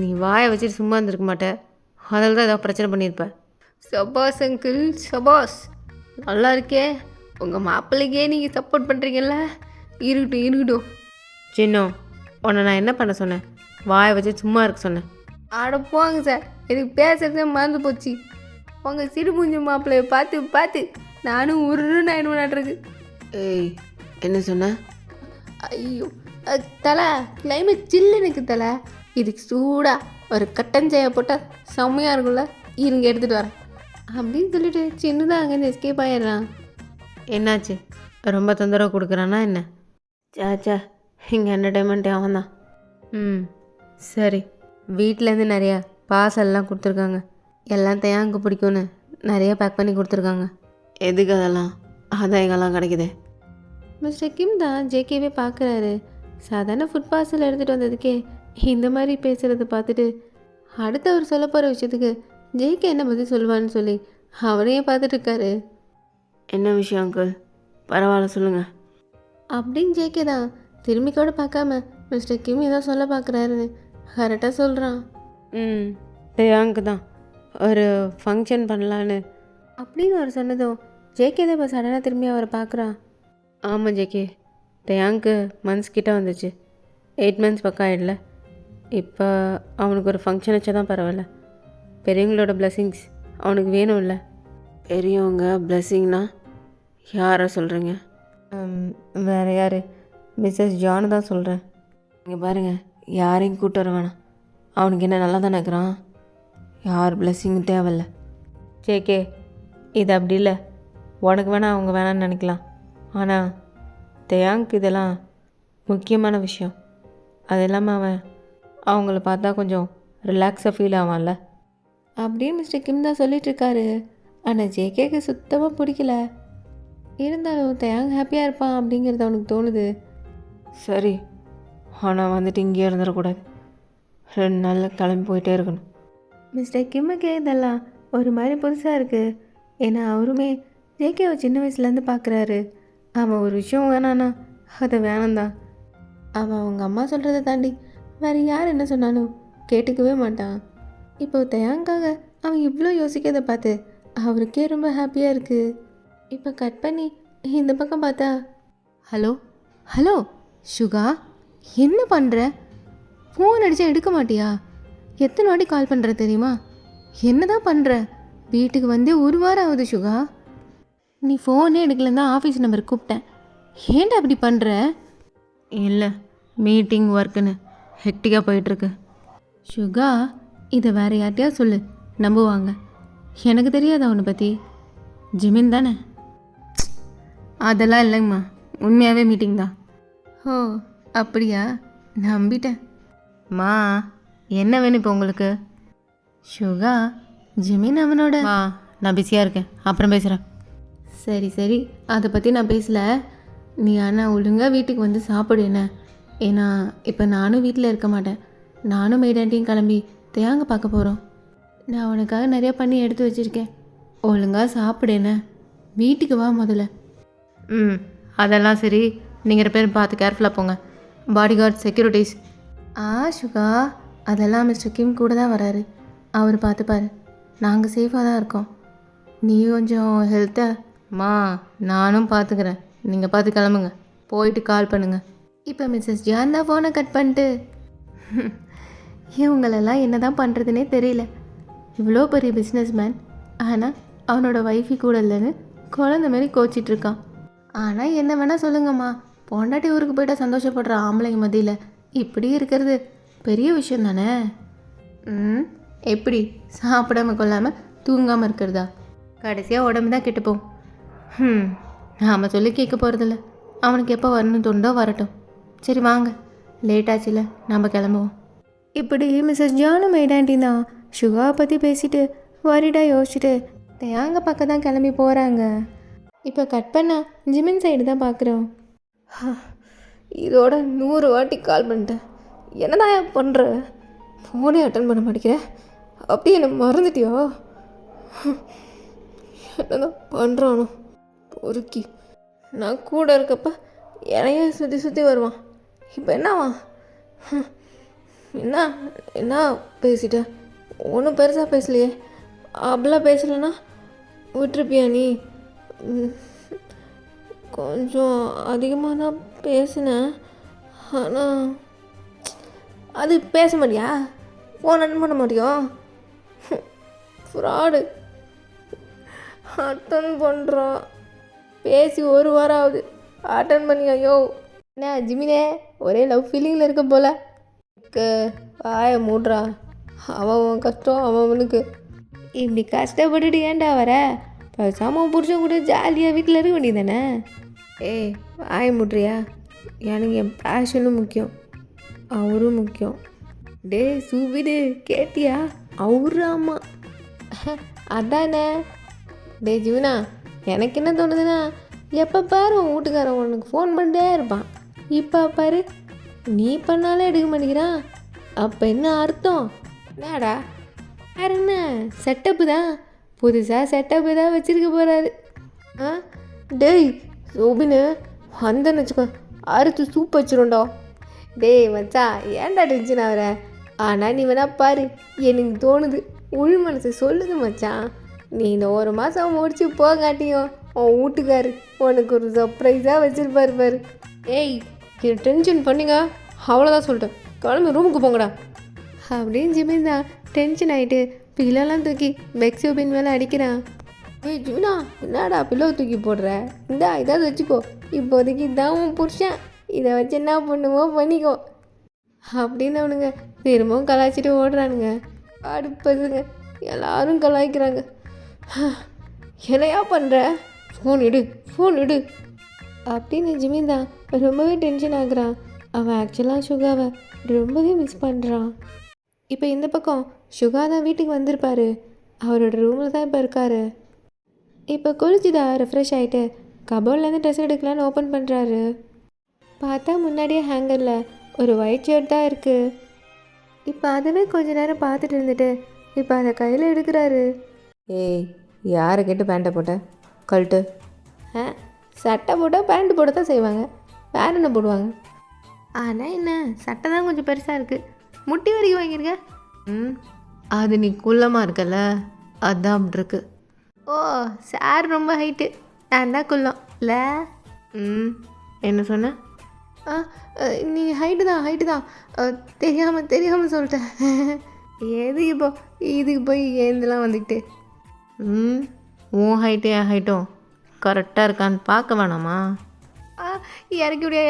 நீ வாயை வச்சுட்டு சும்மா இருந்திருக்க மாட்ட, அதில் தான் ஏதாவது பிரச்சனை பண்ணியிருப்ப. சபாஸ் அங்கிள், சபாஸ். நல்லா இருக்கே, உங்கள் மாப்பிள்ளைக்கே நீங்கள் சப்போர்ட் பண்ணுறீங்கல்ல. இருக்கட்டும் இருக்கட்டும். சின்னம், உன்னை நான் என்ன பண்ண சொன்னேன்? வாயை வச்சு சும்மா இருக்க சொன்னேன். ஆட போங்க சார், எனக்கு பேசுறதே மறந்து போச்சு. உங்கள் சிறுமுஞ்சு மாப்பிள்ளையை பார்த்து பார்த்து நானும் உருன்னு ஆயிடுவேனாட்டிருக்கு. ஏய், என்ன சொன்ன? ஐயோ, தலை கிளைமேட் சில்லுனுக்கு தலை. இதுக்கு சூடாக ஒரு கட்டன் சாயை போட்டால் செம்மையாக இருக்கும்ல. இருங்க எடுத்துகிட்டு வரேன் அப்படின்னு சொல்லிட்டு சின்னதாக அங்கேருந்து எஸ்கேப் ஆயிடுறான். என்னாச்சு? ரொம்ப தொந்தரவு கொடுக்குறானா என்ன? சாச்சா, இங்கே என்டர்டைன்மெண்ட்டே அவன் தான். சரி, வீட்டிலேருந்து நிறையா பார்சல்லாம் கொடுத்துருக்காங்க. எல்லாம் தேங்க பிடிக்கும்னு நிறைய பேக் பண்ணி கொடுத்துருக்காங்க. எதுக்கு அதெல்லாம்? அதான் எங்கெல்லாம் கிடைக்குது. மிஸ்டர் கிம் தான் ஜேகேவே பார்க்குறாரு. சாதாரண ஃபுட் பார்சல் எடுத்துகிட்டு வந்ததுக்கே இந்த மாதிரி பேசுகிறத பார்த்துட்டு அடுத்து அவர் சொல்ல போகிற விஷயத்துக்கு ஜேகே என்ன பதில் சொல்லுவான்னு சொல்லி அவனையே பார்த்துட்டு இருக்காரு. என்ன விஷயம் அங்கிள்? பரவாயில்ல, சொல்லுங்கள். அப்படின்னு ஜேகே தான் திரும்பி கூட பார்க்காம மிஸ்டர் கிம் ஏதோ சொல்ல பார்க்குறாருன்னு கரெக்டாக சொல்கிறான். தேங்க் தான் ஒரு ஃபங்க்ஷன் பண்ணலான்னு அப்படின்னு அவர் சொன்னதும் ஜேகே தான் இப்போ சடனாக திரும்பி அவரை பார்க்குறான். ஆமாம் ஜேகே, தேங்க்கு மந்த்ஸ் கிட்டே வந்துச்சு. 8 months பக்கம் ஆகிடல. இப்போ அவனுக்கு ஒரு ஃபங்க்ஷன் வச்சா தான் பரவாயில்ல. பெரியவங்களோட பிளெஸ்ஸிங்ஸ் அவனுக்கு வேணும்ல. பெரியவங்க பிளெஸ்ஸிங்னா யாரை சொல்கிறீங்க? வேறு யார்? மிஸ்ஸஸ் ஜான் தான் சொல்கிறேன். இங்கே பாருங்கள், யாரையும் கூப்பிட்டு வர வேணாம். அவனுக்கு என்ன நல்லா தானே இருக்கிறான். யார் பிளெஸ்ஸிங்கும் தேவையில்ல. ஜேகே, இது அப்படி இல்லை. உனக்கு வேணால் அவங்க வேணான்னு நினைக்கலாம். ஆனால் தேங்க் இதெல்லாம் முக்கியமான விஷயம். அது இல்லாமல் அவன் அவங்கள பார்த்தா கொஞ்சம் ரிலாக்ஸாக ஃபீல் ஆவான்ல. அப்படின்னு மிஸ்டர் கிம் தான் சொல்லிகிட்ருக்காரு. ஆனால் ஜேகேக்கு சுத்தமாக பிடிக்கல. இருந்தாலும் தேங்க் ஹாப்பியாக இருப்பான் அப்படிங்கிறது அவனுக்கு தோணுது. சரி, ஆனால் வந்துட்டு இங்கேயே இருந்துடக்கூடாது. 2 நாளில் கிளம்பி போயிட்டே இருக்கணும். மிஸ்டர் கிம்முக்கே இதெல்லாம் ஒரு மாதிரி புதுசாக இருக்குது. ஏன்னா அவருமே ஜேகேவை சின்ன வயசுலேருந்து பார்க்குறாரு. அவன் ஒரு விஷயம் வேணான்னா அதை வேணாந்தான். அவன் அவங்க அம்மா சொல்கிறத தாண்டி வேறு யார் என்ன சொன்னாலும் கேட்டுக்கவே மாட்டான். இப்போ தயாங்காக அவன் இவ்வளோ யோசிக்கிறத பார்த்து அவருக்கே ரொம்ப ஹாப்பியாக இருக்குது. இப்போ கட் பண்ணி இந்த பக்கம் பார்த்தா, ஹலோ ஹலோ சுகா, என்ன பண்ணுற? ஃபோன் அடித்தா எடுக்க மாட்டியா? எத்தனை வாட்டி கால் பண்ணுற தெரியுமா? என்ன தான் பண்ணுற? வீட்டுக்கு வந்தே 1 வாரம் ஆகுது சுகா. நீ ஃபோனே எடுக்கலன்னு தான் ஆஃபீஸ் நம்பர் கூப்பிட்டேன். ஏன்டா அப்படி பண்ணுற? இல்லை, மீட்டிங் ஒர்க்குன்னு ஹெக்டிக்காக போயிட்டுருக்கு. சுகா, இதை வேறு யார்ட்டையா சொல்லு, நம்புவாங்க. எனக்கு தெரியாது அவனை பற்றி. ஜிமின் தானே? அதெல்லாம் இல்லைங்கம்மா, உண்மையாகவே மீட்டிங் தான். ஓ அப்படியா? நம்பிட்டேன். மா, என்ன வேணும் இப்போ உங்களுக்கு? சுகா, ஜிமின் அவனோட... நான் பிஸியாக இருக்கேன், அப்புறம் பேசுகிறேன். சரி சரி, அதை பற்றி நான் பேசலை. நீ ஆனால் ஒழுங்காக வீட்டுக்கு வந்து சாப்பிடு என்ன. ஏன்னா இப்போ நானும் வீட்டில் இருக்க மாட்டேன். நானும் மெய்டாண்டியும் கிளம்பி தேங்க பார்க்க போகிறோம். நான் உனக்காக நிறையா பண்ணி எடுத்து வச்சுருக்கேன். ஒழுங்காக சாப்பிடு என்ன. வீட்டுக்கு வா முதல்ல. அதெல்லாம் சரி, நீங்கள் 2 பேரும் பார்த்து கேர்ஃபுல்லாக போங்க. பாடி கார்ட், செக்யூரிட்டிஸ். சுகா, அதெல்லாம் மிஸ்டர் கிம் கூட தான் வராரு. அவர் பார்த்துப்பாரு. நாங்கள் சேஃபாக தான் இருக்கோம். நீ கொஞ்சம் ஹெல்த்தை... நானும் பார்த்துக்கிறேன். நீங்கள் பார்த்து கிளம்புங்க, போயிட்டு கால் பண்ணுங்கள். இப்போ மிஸ்ஸஸ் ஜான் தான் ஃபோனை கட் பண்ணிட்டு, இவங்களெல்லாம் என்ன தான் பண்ணுறதுனே தெரியல. இவ்வளோ பெரிய பிஸ்னஸ் மேன் ஆனால் அவனோட வைஃபி கூட இல்லைன்னு குழந்த மாதிரி கோச்சிட்டு இருக்கான். ஆனால் என்ன வேணால் சொல்லுங்கம்மா, பொண்டாட்டி ஊருக்கு போயிட்டா சந்தோஷப்படுற ஆம்பளைங்க மத்தியில் இப்படி இருக்கிறது பெரிய விஷயம் தானே. எப்படி சாப்பிடாம கொள்ளாமல் தூங்காமல் இருக்கிறதா? கடைசியாக உடம்பு தான் கெட்டுப்போம். நாம் சொல்லி கேட்க போகிறதில்ல. அவனுக்கு எப்போ வரணும் தோணுதோ வரட்டும். சரி வாங்க, லேட் ஆச்சுல, நம்ம கிளம்புவோம். இப்படி மிஸ்ஸஸ் ஜானு மைடாண்டி தான் சுகா பற்றி பேசிட்டு வரிடாக யோசிச்சுட்டு தேங்க பக்கம் தான் கிளம்பி போகிறாங்க. இப்போ கட் பண்ணா ஜிமின் சைடு தான் பார்க்குறோம். இதோட 100 வாட்டி கால் பண்ணிட்டேன், என்னதான் பண்ணுற? ஃபோனே அட்டன் பண்ண மாட்டேங்கிறேன். அப்படியே என்ன மறந்துட்டியோ? என்னதான் பண்ணுறானோ பொறுக்கி. நான் கூட இருக்கப்ப என்னையே சுற்றி சுற்றி வருவான். இப்போ என்னவா? என்ன என்ன பேசிட்டேன்? ஒன்றும் பெருசாக பேசலையே. அப்படிலாம் பேசலைன்னா விட்டுருப்பியா நீ? கொஞ்சம் அதிகமாக தான் பேசினேன். ஆனால் அது பேச மாட்டியா? ஃபோன் அட்டன் பண்ண மாட்டியோ? ஃப்ராடு. அட்டன் பண்ணுறான். பேசி 1 வாரம் ஆகுது, அட்டன் பண்ணி. ஐயோ என்ன ஜிமினே, ஒரே லவ் ஃபீலிங்கில் இருக்க போல. வாய மூடுறா. அவன் கஷ்டம் அவனுக்கு. இப்படி கஷ்டப்பட்டுட்டு ஏன்டா வர? பேசாமல் புருஷன் கூட ஜாலியாக வீட்டில் இருக்க வேண்டியது தானே? ஏய் வாய மூட்றியா? எனக்கு என் பேஷனும் முக்கியம், அவரும் முக்கியம். டே சுபிடு கேட்டியா? அவராம்மா அதானே. டே ஜீவனா, எனக்கு என்ன தோணுதுன்னா, எப்போ பாரு உன் வீட்டுக்காரன் உனக்கு ஃபோன் பண்ணிட்டே இருப்பான். இப்போ பாரு நீ பண்ணாலே எடுக்க மாட்டேங்கிறான். அப்போ என்ன அர்த்தம்? என்னடா வேறு என்ன? செட்டப்பு தான், புதுசாக செட்டப்பு தான் வச்சுருக்க போகிறாரு. டேய் சோபின்னு வந்தேன்னு வச்சுக்கோ, அறுத்து சூப் வச்சிருண்டா. டேய் மச்சா, ஏன்டா டென்ஷன் ஆகிற? ஆனால் நீ வேணா பாரு, எனக்கு தோணுது, உள் மனசு சொல்லுது மச்சான். நீ இந்த 1 மாதம் முடிச்சு போகாட்டியும் உன் வீட்டுக்காரு உனக்கு ஒரு சர்ப்ரைஸாக வச்சுருப்பாரு பாரு. ஏய் டென்ஷன் பண்ணிங்க, அவ்வளோதான் சொல்லிட்டேன். கிளம்பி ரூமுக்கு போங்கடா அப்படின்னு ஜிமின் தான் டென்ஷன் ஆகிட்டு பில்லெல்லாம் தூக்கி பெக்ஸோபின் மேலே அடிக்கிறான். ஏய் ஜீவனா, என்னடா பில்லோ தூக்கி போடுற? இந்தா இதாவது வச்சுக்கோ, இப்போதைக்கு இதான் உன் புருஷன், இதை வச்சு என்ன பண்ணுமோ பண்ணிக்கோ அப்படின்னு அவனுங்க திரும்பவும் கலாய்ச்சிட்டு ஓடுறானுங்க. அடுப்பதுங்க எல்லாரும் கலாய்க்கிறாங்க. என்னையா பண்ணுற? ஃபோன் எடு அப்படின்னு ஜிமின் தான் ரொம்பவே டென்ஷன் ஆகுறான். அவன் ஆக்சுவலாக சுகாவை ரொம்பவே மிஸ் பண்ணுறான். இப்போ இந்த பக்கம் சுகா தான் வீட்டுக்கு வந்திருப்பாரு. அவரோட ரூமில் தான் இப்போ இருக்காரு. இப்போ குளிச்சுதா ரெஃப்ரெஷ் ஆகிட்டு கபோர்ட்லேருந்து ட்ரெஸ் எடுக்கலான்னு ஓப்பன் பண்ணுறாரு. பார்த்தா முன்னாடியே ஹேங்கரில் ஒரு ஒயிட் ஷர்ட் தான் இருக்குது. இப்போ அதவே கொஞ்ச நேரம் பார்த்துட்டு இருந்துட்டு இப்போ அதை கையில் எடுக்கிறாரு. ஏய் யாரை கேட்டு பேண்ட்டை போட்ட? கழட்டு. சட்டை போட்டால் பேண்ட் போட தான் செய்வாங்க, வேறு என்ன போடுவாங்க? ஆனால் என்ன, சட்டை தான் கொஞ்சம் பெருசாக இருக்குது, முட்டி வரைக்கும் வாங்கியிருக்க. அது நீ குள்ளமாக இருக்கல, அதுதான் அப்படி இருக்கு. ஓ சார் ரொம்ப ஹைட்டு, நான் தான் குள்ளம் இல்லை. என்ன சொன்ன? நீ ஹைட்டு தான் தெரியாமல் சொல்லிட்டேன். எதுக்கு இப்போ இதுக்கு போய் ஏந்தெல்லாம் வந்துக்கிட்டு? உன் ஹைட்டு என் ஹைட்டும் கரெக்டாக இருக்கான்னு பார்க்க வேணாமா? இறக்கி விடியா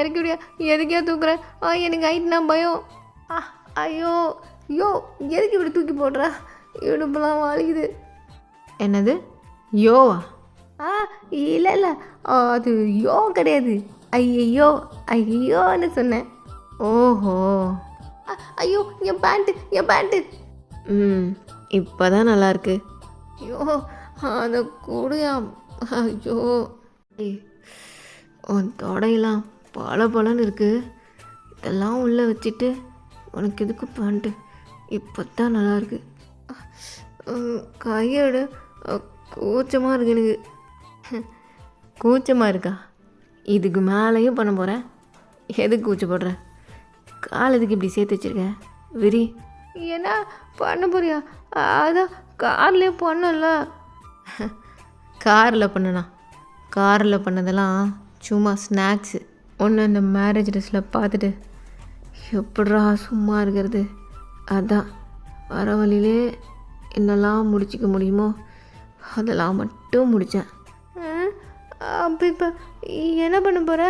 எதுக்கே தூக்குறேன்? எனக்கு ஹைட்னா பயம். ஐயோ எதுக்கு இப்படி தூக்கி போடுறா? இடுப்புலாம் வலிக்குது. என்னது யோவா? இல்லை அது யோ கிடையாது, ஐயோன்னு சொன்னேன். ஓஹோ, ஐயோ என் பேண்ட்டு. இப்போ தான் நல்லாயிருக்கு. ஐயோ அதை கூடயா? ஐயோ உன் தொடையெல்லாம் பலன்னு இருக்குது, இதெல்லாம் உள்ளே வச்சுட்டு உனக்கு எதுக்கு பேண்ட்டு? இப்போ தான் நல்லாயிருக்கு. கையோட கூச்சமாக இருக்கு எனக்கு. கூச்சமாக இருக்கா? இதுக்கு மேலேயும் பண்ண போகிறேன். எதுக்கு கூச்சப்படுற? கால் எதுக்கு இப்படி சேர்த்து வச்சுருக்கேன்? விரி. என்ன பண்ண போறியா? அதான் கார்லேயே பண்ணல. காரில் பண்ணதெல்லாம் சும்மா ஸ்நாக்ஸு. ஒன்று இந்த மேரேஜ் ட்ரெஸ்ஸில் பார்த்துட்டு எப்படா சும்மா இருக்கிறது, அதான் வர வழியிலே என்னெல்லாம் முடிச்சிக்க முடியுமோ அதெல்லாம் மட்டும் முடித்தேன். அப்போ இப்போ என்ன பண்ண போகிற?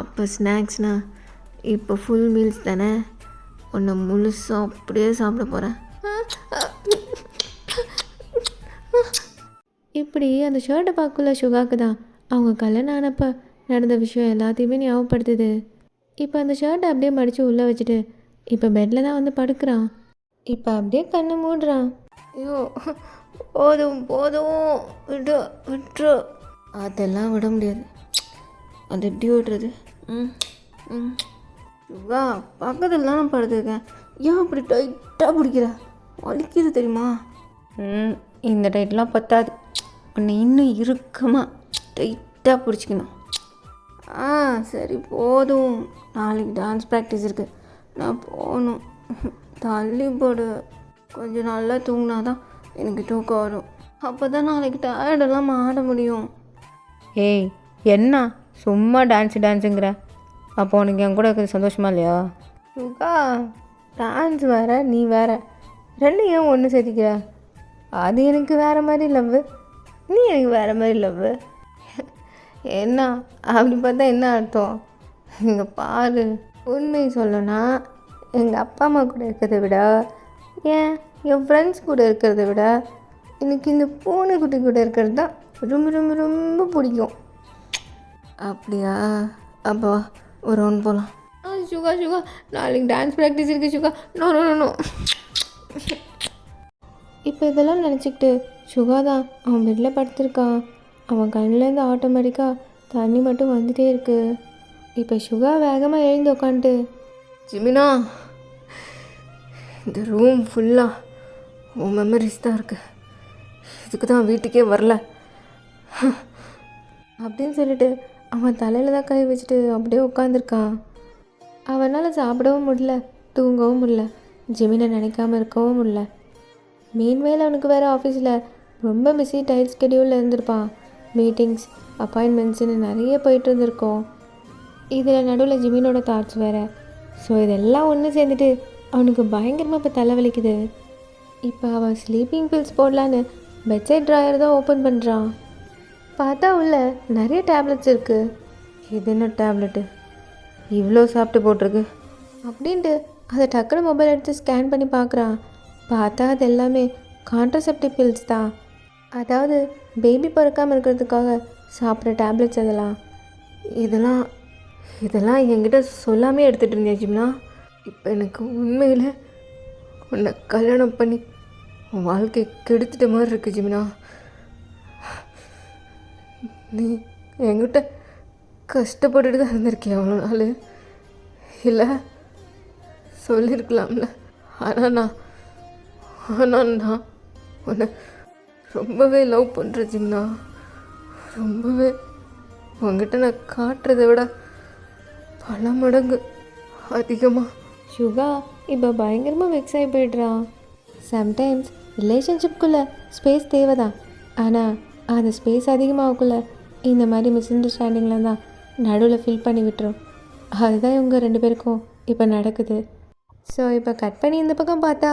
அப்போ ஸ்நாக்ஸ்னா இப்போ ஃபுல் மீல்ஸ் தானே, ஒன்று முழுசாக அப்படியே சாப்பிட போகிறேன். இப்படி அந்த ஷர்ட்டை பார்க்கல சுகாக்கு தான் அவங்க கல்யாணம் ஆனப்போ நடந்த விஷயம் எல்லாத்தையுமே ஞாபகப்படுத்துது. இப்போ அந்த ஷர்ட்டை அப்படியே மடித்து உள்ளே வச்சுட்டு இப்போ பெட்டில் தான் வந்து படுக்கிறான். இப்போ அப்படியே கண்ணை மூடுறான். ஐயோ போதும் போதும் விட்டுரு. அதெல்லாம் விட முடியாது. அது எப்படி விடுறது? சுகா, பக்கத்தில் தான் நான் படுத்துருக்கேன், ஏன் அப்படி டைட்டாக பிடிக்கிற? வலிக்குது தெரியுமா? இந்த டைட்லாம் பத்தாது, உன்னை இன்னும் இறுக்கமாக டைட்டாக பிடிச்சிக்கணும். சரி போதும், நாளைக்கு டான்ஸ் ப்ராக்டிஸ் இருக்குது, நான் போகணும். தள்ளி போடு. கொஞ்சம் நல்லா தூங்கினா தான் எனக்கு தூக்கம் வரும். அப்போ தான் நாளைக்கு டயர்டெல்லாம் ஆட முடியும். ஏய் என்ன சும்மா டான்ஸுங்கிற? அப்போ உனக்கு என் கூட இருக்கிறது சந்தோஷமா இல்லையா? சுகா, டான்ஸ் வேறு நீ வேறு, ரெண்டு ஏன் ஒன்று சேர்த்திக்கிற? அது எனக்கு வேறு மாதிரி லவ், நீ எனக்கு வேறு மாதிரி லவ். என்ன அப்படி பார்த்தா என்ன அர்த்தம்? இங்கே பாரு, உண்மை சொல்லணும்னா எங்கள் அப்பா அம்மா கூட இருக்கிறத விட, ஏன் என் ஃப்ரெண்ட்ஸ் கூட இருக்கிறத விட எனக்கு இந்த பூனைக்குட்டி கூட இருக்கிறது தான் ரொம்ப ரொம்ப ரொம்ப பிடிக்கும். அப்படியா? அப்போ ஒரு ரவுண்ட் போகலாம். சுகா நாளைக்கு டான்ஸ் ப்ராக்டிஸ் இருக்குது Suga. No no no no. இப்போ இதெல்லாம் நினச்சிக்கிட்டு சுகா தான் அவன் பெட்டில் படுத்திருக்கான். அவன் கண்ணிலேருந்து ஆட்டோமேட்டிக்காக தண்ணி மட்டும் வந்துகிட்டே இருக்கு. இப்போ சுகா வேகமாக எழுந்து உட்காந்துட்டு, ஜிமினா, இந்த ரூம் ஃபுல்லாக உன் மெமரிஸ் தான் இருக்குது, இதுக்கு தான் வீட்டுக்கே வரல அப்படின்னு சொல்லிட்டு அவன் தலையில் தான் கை வச்சுட்டு அப்படியே உட்காந்துருக்கான். அவனால் சாப்பிடவும் முடியல, தூங்கவும் முடியல, ஜிமினை நினைக்காம இருக்கவும் முடியல. மீன்வேல் அவனுக்கு வேறு ஆஃபீஸில் ரொம்ப பிஸி டைட் ஸ்கெடியூலில் இருந்திருப்பான். மீட்டிங்ஸ், அப்பாயின்மெண்ட்ஸுன்னு நிறைய போயிட்டு இருந்திருக்கோம். இதில் நடுவில் ஜிமினோட தாட்ஸ் வேறு. ஸோ இதெல்லாம் ஒன்று சேர்ந்துட்டு அவனுக்கு பயங்கரமாக இப்போ தலைவலிக்குது. இப்போ அவன் ஸ்லீப்பிங் பில்ஸ் போடலான்னு பெட்சைட் ட்ராயர் தான் ஓப்பன் பண்ணுறான். பார்த்தா உள்ள நிறைய டேப்லெட்ஸ் இருக்குது. இது என்ன டேப்லெட்டு, இவ்வளோ சாப்பிட்டு போட்டிருக்கு அப்படின்ட்டு அதை டக்குனு மொபைல் எடுத்து ஸ்கேன் பண்ணி பார்க்குறான். பார்த்தா அது எல்லாமே கான்ட்ரசெப்டிவ் பில்ஸ் தான். அதாவது பேபி பிறக்காமல் இருக்கிறதுக்காக சாப்பிட்ற டேப்லெட்ஸ் அதெல்லாம். இதெல்லாம் என்கிட்ட சொல்லாமே எடுத்துகிட்டு இருந்தியா ஜிம்னா? இப்போ எனக்கு உண்மையில் உன்னை கல்யாணம் பண்ணி உன் வாழ்க்கை கெடுத்துட்ட மாதிரி இருக்குது ஜிம்னா. நீ என்கிட்ட கஷ்டப்பட்டுட்டு தான் இருந்திருக்கியா அவ்வளோ நாள்? இல்லை சொல்லியிருக்கலாம்ல. ஆனால் நான் உன்னை ரொம்பவே லவ் பண்ணுறேன் ஜிம்னா. ரொம்பவே. உங்ககிட்ட நான் காட்டுறதை விட பல மடங்கு அதிகமாக. சுகா இப்போ பயங்கரமாக வெக்ஸ் ஆகி போய்ட்றான். சம்டைம்ஸ் ரிலேஷன்ஷிப்குள்ளே ஸ்பேஸ் தேவைதான், ஆனால் அந்த ஸ்பேஸ் அதிகமாகக்குள்ள இந்த மாதிரி மிஸ் அண்டர்ஸ்டாண்டிங்கில் தான் நடுவில் ஃபில் பண்ணி விட்டுரும். அதுதான் இவங்க ரெண்டு பேருக்கும் இப்போ நடக்குது. ஸோ இப்போ கட் பண்ணி இந்த பக்கம் பார்த்தா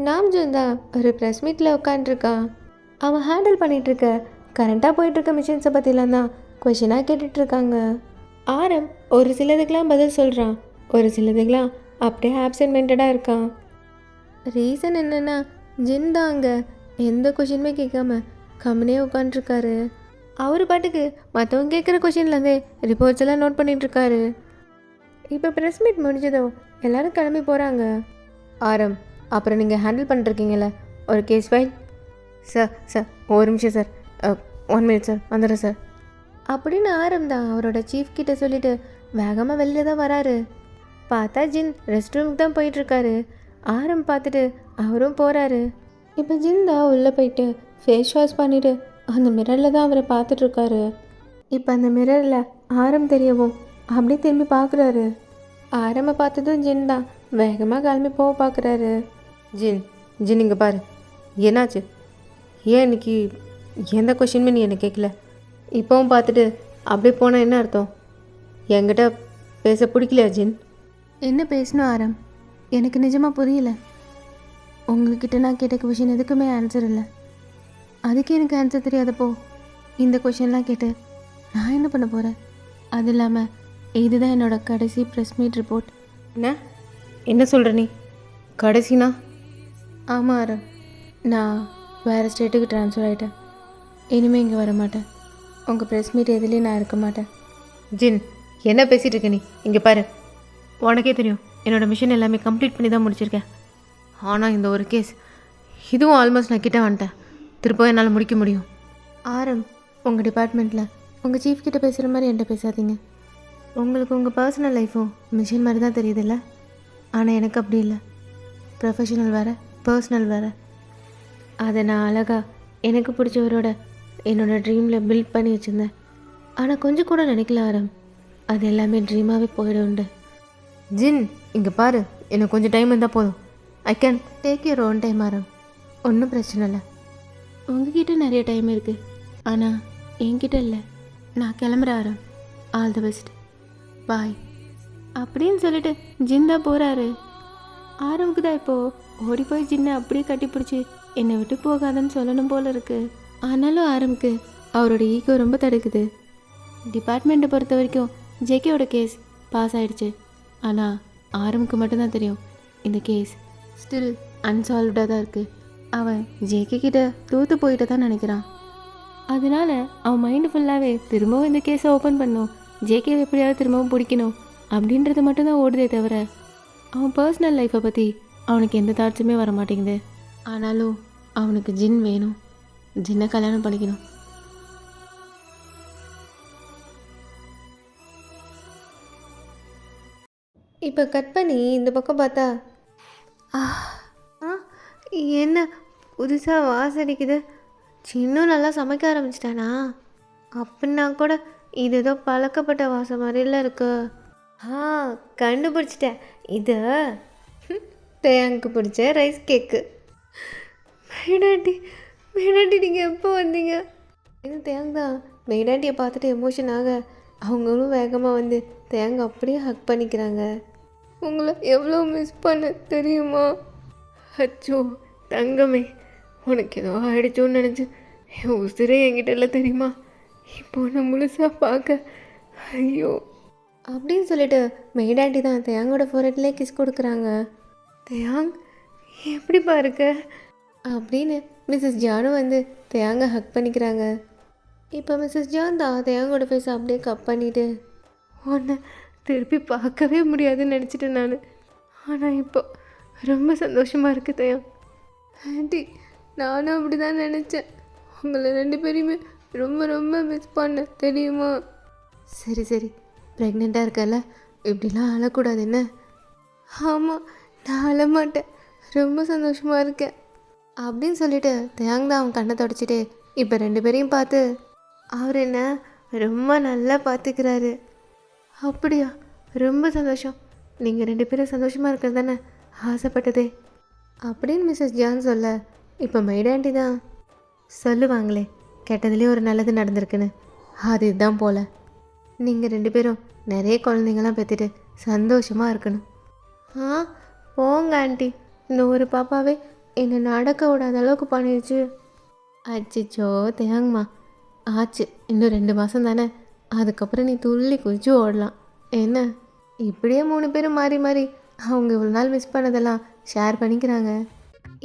நாம்ஜன் தான் ஒரு ப்ரெஸ் மீட்டில் உட்காண்ட்ருக்கான். அவன் ஹேண்டில் பண்ணிகிட்ருக்க கரண்ட்டாக போயிட்டுருக்க மிஷின்ஸை பற்றிலாம் தான் கொஷினாக கேட்டுட்ருக்காங்க. ஆரம் ஒரு சிலதுக்கெலாம் பதில் சொல்கிறான், ஒரு சிலதுக்கெலாம் அப்படியே ஆப்சென்ட்மெண்டடாக இருக்கான். ரீசன் என்னென்னா ஜின் தான் அங்கே எந்த கொஷினுமே கேட்காம கம்முனே உட்காண்ட்ருக்காரு. அவர் பாட்டுக்கு மற்றவங்க கேட்குற கொஷின்லேருந்தே ரிப்போர்ட்ஸ் எல்லாம் நோட் பண்ணிகிட்ருக்காரு. இப்போ ப்ரெஸ் மீட் முடிஞ்சதோ எல்லோரும் கிளம்பி போகிறாங்க. ஆரம், அப்புறம் நீங்கள் ஹேண்டில் பண்ணிருக்கீங்கள ஒரு கேஸ் ஃபைல்? சார் ஒரு நிமிஷம் சார், 1 minute சார், வந்துடுறேன் சார் அப்படின்னு ஆரம் தான் அவரோட சீஃப் கிட்ட சொல்லிவிட்டு வேகமாக வெளியில் தான் வராரு. பார்த்தா ஜின் ரெஸ்ட் ரூமுக்கு தான் போயிட்டுருக்காரு. ஆரம் பார்த்துட்டு அவரும் போகிறாரு. இப்போ ஜின் தான் உள்ளே போயிட்டு ஃபேஸ் வாஷ் பண்ணிவிட்டு அந்த மிரரில் தான் அவரை பார்த்துட்ருக்காரு. இப்போ அந்த மிரரில் ஆரம் தெரியவும் அப்படியே திரும்பி பார்க்குறாரு. ஆரம்பை பார்த்ததும் ஜின் தான் வேகமாக கிளம்பி போக பார்க்குறாரு. ஜின் இங்கே பாரு, என்னாச்சு? ஏன் இன்னைக்கு எந்த கொஷினுமே நீ என்னை கேட்கல? இப்போவும் பார்த்துட்டு அப்படியே போனால் என்ன அர்த்தம்? என்கிட்ட பேச பிடிக்கலையா ஜின்? என்ன பேசணும் ஆரம்? எனக்கு நிஜமாக புரியல. உங்கள்கிட்ட நான் கேட்ட கொஷின் எதுக்குமே ஆன்சர் இல்லை. அதுக்கே எனக்கு ஆன்சர் தெரியாதப்போ இந்த கொஷின்லாம் கேட்டு நான் என்ன பண்ண போகிறேன்? அது இல்லாமல் இதுதான் என்னோட கடைசி ப்ரெஸ் மீட் ரிப்போர்ட். என்ன சொல்கிற நீ? கடைசினா? ஆமாம் ஆரம், நான் வேறு ஸ்டேட்டுக்கு ட்ரான்ஸ்ஃபர் ஆகிட்டேன். இனிமேல் இங்கே வர மாட்டேன். உங்கள் ப்ரெஸ் மீட் எதுலேயும் நான் இருக்க மாட்டேன். ஜின், என்ன பேசிகிட்டு இருக்க நீ? இங்கே பாரு, உனக்கே தெரியும் என்னோடய மிஷன் எல்லாமே கம்ப்ளீட் பண்ணி தான் முடிச்சிருக்கேன். ஆனால் இந்த ஒரு கேஸ், இதுவும் ஆல்மோஸ்ட் நான் கிட்டே வந்துட்டேன். திரும்ப என்னால் முடிக்க முடியும். ஆரம், உங்கள் டிபார்ட்மெண்ட்டில் உங்கள் சீஃப் கிட்ட பேசுகிற மாதிரி என்கிட்ட பேசாதீங்க. உங்களுக்கு உங்கள் பர்சனல் லைஃப்பும் மிஷன் மாதிரி தான் தெரியுதுல்ல. ஆனால் எனக்கு அப்படி இல்லை. ப்ரொஃபஷனல் வேறு, பர்சனல் வேறு. அதை நான் அழகாக எனக்கு பிடிச்சவரோட என்னோடய ட்ரீமில் பில்ட் பண்ணி வச்சுருந்தேன். ஆனால் கொஞ்சம் கூட நினைக்கல ஆரம், அது எல்லாமே ட்ரீமாகவே போயிடும்ண்டு. ஜின், இங்கே பாரு, எனக்கு கொஞ்சம் டைம் இருந்தால் போதும். I can take your own time ஆரம், ஒன்றும் பிரச்சனை இல்லை. உங்ககிட்ட நிறைய டைம் இருக்குது, ஆனால் என்கிட்ட இல்லை. நான் கிளம்புறேன் ஆரம். ஆல் தி பெஸ்ட், பாய் அப்படின்னு சொல்லிட்டு ஜிந்தா போகிறாரு. ஆரம்புக்கு தான் இப்போது ஓடி போய் ஜின்னை அப்படியே கட்டி பிடிச்சி என்னை விட்டு போகாதன்னு சொல்லணும் போல் இருக்குது. ஆனாலும் ஆரம்புக்கு அவரோட ஈகோ ரொம்ப தடுக்குது. டிபார்ட்மெண்ட்டை பொறுத்த வரைக்கும் ஜேகேவோட கேஸ் பாஸ் ஆகிடுச்சு. ஆனால் ஆரம்புக்கு மட்டும்தான் தெரியும் இந்த கேஸ் ஸ்டில் அன்சால்வ்டாக தான் இருக்குது. அவன் ஜேகே கிட்ட தூத்து போயிட்டு தான் நினைக்கிறான். அதனால அவன் மைண்டு ஃபுல்லாகவே திரும்பவும் இந்த கேஸை ஓப்பன் பண்ணும், ஜேகே எப்படியாவது திரும்பவும் பிடிக்கணும் அப்படின்றது மட்டும்தான் ஓடுதே தவிர அவன் பர்சனல் லைஃப்பை பற்றி அவனுக்கு எந்த தாட்ஸுமே வர மாட்டேங்குது. ஆனாலும் அவனுக்கு ஜின் வேணும், ஜின்னை கல்யாணம் பண்ணிக்கணும். இப்போ கட் பண்ணி இந்த பக்கம் பார்த்தா என்ன புதுசாக வாசடிக்குது. சின்னும் நல்லா சமைக்க ஆரம்பிச்சிட்டானா? அப்படின்னா கூட இது ஏதோ பழக்கப்பட்ட வாசம் மாதிரிலாம் இருக்கு. கண்டுபிடிச்சிட்டேன். இது தேங்க்கு பிடிச்ச ரைஸ் கேக்கு. மெய்டாண்டி நீங்கள் எப்போ வந்தீங்க? இது தேங்க் தான். மெய்டாண்டியை பார்த்துட்டு எமோஷன் ஆக அவங்களும் வேகமாக வந்து தேங்க அப்படியே ஹக் பண்ணிக்கிறாங்க. உங்களை எவ்வளோ மிஸ் பண்ண தெரியுமா? அச்சோ தங்கமே, உனக்கு ஏதோ ஆயிடுச்சோன்னு நினச்சி என் உசிரே என்கிட்ட இல்லை தெரியுமா? இப்போ நான் முழுசாக பார்க்க ஐயோ அப்படின்னு சொல்லிட்டு மெய்டாண்டி தான் தேங்கோட ஃபோரட்லேயே கிஸ் கொடுக்குறாங்க. தேங் எப்படிப்பா இருக்க அப்படின்னு மிஸ்ஸஸ் ஜானும் வந்து தேங்க ஹக் பண்ணிக்கிறாங்க. இப்போ மிஸ்ஸஸ் ஜான் தான் தேங்கோட ஃபேஸ் அப்படியே கப் பண்ணிவிட்டு உன்னை திருப்பி பார்க்கவே முடியாதுன்னு நினச்சிட்டேன் நான். ஆனால் இப்போ ரொம்ப சந்தோஷமாக இருக்குது தேங். ஆண்டி நானும் அப்படி தான் நினச்சேன். உங்களை 2 பேரையுமே ரொம்ப ரொம்ப மிஸ் பண்ணேன் தெரியுமா? சரி ப்ரெக்னெண்ட்டாக இருக்கல, இப்படிலாம் அழக்கூடாது என்ன? ஆமாம், நான் அழமாட்டேன், ரொம்ப சந்தோஷமாக இருக்கேன் அப்படின்னு சொல்லிட்டு தேங் தான் அவன் கண்ணை தொடச்சிட்டு இப்போ 2 பேரையும் பார்த்து அவர் என்ன ரொம்ப நல்லா பார்த்துக்கிறாரு. அப்படியா, ரொம்ப சந்தோஷம். நீங்கள் 2 பேரும் சந்தோஷமாக இருக்கிறது தானே ஆசைப்பட்டதே அப்படின்னு மிஸ்ஸஸ் ஜான் சொல்ல இப்போ மைடாண்டி தான் சொல்லுவாங்களே கெட்டதுலேயே ஒரு நல்லது நடந்திருக்குன்னு, அது இதுதான் போல். நீங்கள் 2 பேரும் நிறைய குழந்தைங்களாம் பெற்றுட்டு சந்தோஷமாக இருக்கணும். போங்க ஆண்டி, இந்த ஒரு பாப்பாவே என்னை நடக்க விடாத அளவுக்கு பண்ணிடுச்சு. அச்சிச்சோ தேங்கம்மா, ஆச்சு இன்னும் 2 மாதம் தானே, அதுக்கப்புறம் நீ துள்ளி குதிச்சு ஓடலாம் என்ன? இப்படியே 3 பேரும் மாறி மாறி அவங்க இவ்வளோ நாள் மிஸ் பண்ணதெல்லாம் ஷேர் பண்ணிக்கிறாங்க.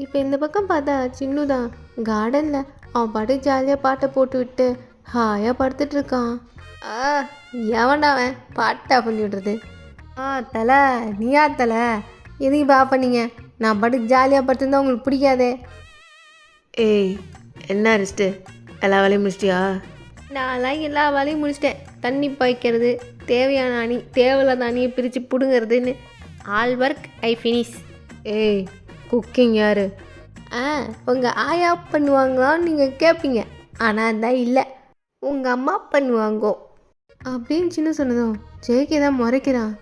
இப்போ இந்த பக்கம் பார்த்தா சின்னு தான் கார்டனில் அவன் பாட்டு ஜாலியாக பாட்டை போட்டு விட்டு ஹாயாக படுத்துட்ருக்கான். எவன்டா அவன் பாட்டை பண்ணி விடுறது? தலை நீயா தலை, எதுக்கு இப்போ ஆஃப் பண்ணீங்க? நான் பாட்டுக்கு ஜாலியாக படுத்துருந்தா உங்களுக்கு பிடிக்காதே. ஏய், என்ன ரெஸ்ட்டு? எல்லா வேலையும் முடிச்சிட்டியா? நான்லாம் எல்லா வேலையும் முடிச்சிட்டேன். தண்ணி பாய்க்கிறது, தேவையான அணி தேவையில்லாத அணியை பிரித்து பிடுங்கிறதுன்னு ஆல் ஒர்க் ஐ ஃபினிஷ். ஏய், குக்கிங் யார்? உங்கள் ஆயா பண்ணுவாங்களான்னு நீங்கள் கேட்பீங்க, ஆனால் தான் இல்லை, உங்கள் அம்மா பண்ணுவாங்கோ அப்படின்னு சின்ன சொன்னதும் ஜேகே தான் முறைக்கிறான்.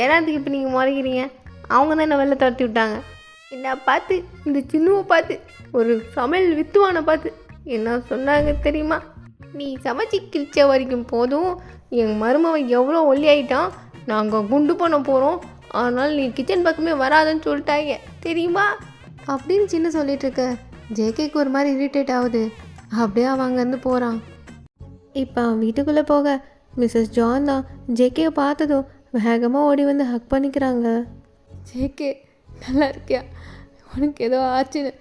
ஏனாத்துக்கு இப்போ நீங்கள் முறைக்கிறீங்க? அவங்க தான் என்ன வெளில துரத்தி விட்டாங்க. என்ன பார்த்து, இந்த சின்னுவை பார்த்து, ஒரு சமையல் வித்துவானை பார்த்து என்ன சொன்னாங்க தெரியுமா? நீ சமைச்சி கிழிச்ச வரைக்கும் போதும், என் மருமவன் எவ்வளோ ஒல்லியாயிட்டான், நாங்கள் குண்டு பண்ண போகிறோம், அதனால் நீ கிச்சன் பக்கமே வராதுன்னு சொல்லிட்டாங்க தெரியுமா அப்படின்னு சின்ன சொல்லிட்டு இருக்க ஜேகேக்கு ஒரு மாதிரி இரிட்டேட் ஆகுது. அப்படியே அவன் அங்கேருந்து போகிறான். இப்போ அவன் வீட்டுக்குள்ளே போக மிஸ்ஸஸ் ஜான் தான் ஜேகேவை பார்த்ததும் வேகமாக ஓடி வந்து ஹக் பண்ணிக்கிறாங்க. ஜேகே நல்லா இருக்கியா? உனக்கு ஏதோ ஆச்சுன்னு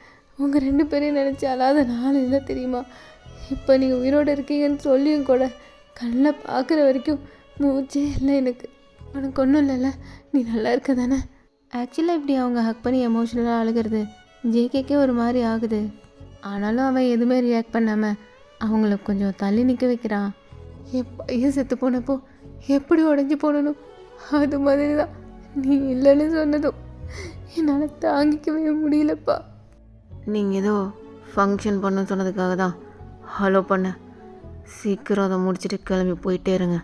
உங்கள் 2 பேரையும் நினச்சி அழாத நாள் இல்லை தெரியுமா? இப்போ நீங்கள் உயிரோடு இருக்கீங்கன்னு சொல்லியும் கூட கண்ணில் பார்க்குற வரைக்கும் மூச்சே இல்லை எனக்கு. உனக்கு ஒன்றும் இல்லைல்ல? நீ நல்லா இருக்க தானே? ஆக்சுவலாக இப்படி அவங்க ஹக் பண்ணி எமோஷ்னலாக அழுகிறது ஜேகேக்கே ஒரு மாதிரி ஆகுது. ஆனாலும் அவன் எதுவுமே ரியாக்ட் பண்ணாமல் அவங்கள கொஞ்சம் தள்ளி நிற்க வைக்கிறான். என் பையன் செத்து போனப்போ எப்படி உடஞ்சி போடணும் அது மாதிரி தான் நீ இல்லைன்னு சொன்னதும் என்னால் தாங்கிக்கவே முடியலப்பா. நீங்கள் ஏதோ ஃபங்க்ஷன் பண்ண சொன்னதுக்காக தான் ஹலோ பண்ண. சீக்கிரம் அதை முடிச்சுட்டு கிளம்பி போயிட்டே இருங்க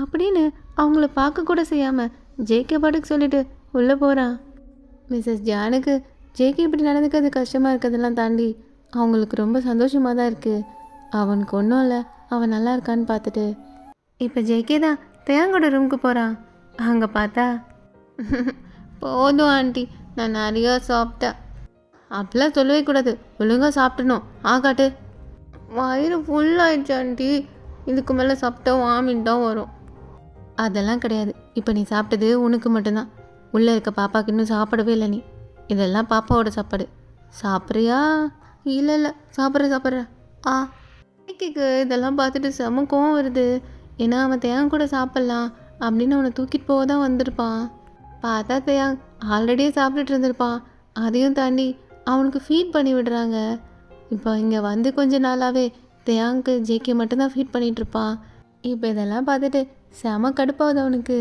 அப்படின்னு அவங்கள பார்க்க கூட செய்யாமல் ஜேகே பாட்டுக்கு சொல்லிட்டு உள்ளே போகிறான். மிஸ்ஸஸ் ஜானுக்கு ஜேகே இப்படி நடந்துக்கிறது கஷ்டமாக இருக்கிறதெல்லாம் தாண்டி அவங்களுக்கு ரொம்ப சந்தோஷமாக தான் இருக்குது. அவனுக்கு ஒன்றும் இல்லை, அவன் நல்லா இருக்கான்னு பார்த்துட்டு இப்போ ஜேகே தான் தேங்கோட ரூமுக்கு போகிறான். அங்கே பார்த்தா போதும் ஆண்டி, நான் நிறையா சாப்பிட்டேன். அப்படிலாம் சொல்லவே கூடாது, ஒழுங்காக சாப்பிடணும். ஆகாட்டு வயிறு ஃபுல்லாகிடுச்சு ஆண்டி, இதுக்கு மேலே சாப்பிட்டா வாமிட் தான் வரும். அதெல்லாம் கிடையாது, இப்போ நீ சாப்பிட்டது உனக்கு மட்டும்தான். உள்ளே இருக்க பாப்பாவுக்கு இன்னும் சாப்பிடவே இல்லை. நீ இதெல்லாம் பாப்பாவோட சாப்பாடு. சாப்பிட்றியா? இல்லை இல்லை சாப்பிட்றேன். கேக்கு இதெல்லாம் பார்த்துட்டு செம கோவம் வருது. ஏன்னா அவன் தேங்காய் கூட சாப்பிட்லாம் அப்படின்னு அவனை தூக்கிட்டு போக தான் வந்திருப்பான். பார்த்தா தேங்க் ஆல்ரெடியே சாப்பிட்டுட்டு இருந்திருப்பான். அதையும் தாண்டி அவனுக்கு ஃபீட் பண்ணி விடுறாங்க. இப்போ இங்கே வந்து கொஞ்ச நாளாகவே தேங்க்கு ஜேகே மட்டும்தான் ஃபீட் பண்ணிகிட்ருப்பான். இப்போ இதெல்லாம் பார்த்துட்டு செம கடுப்பாகுது அவனுக்கு.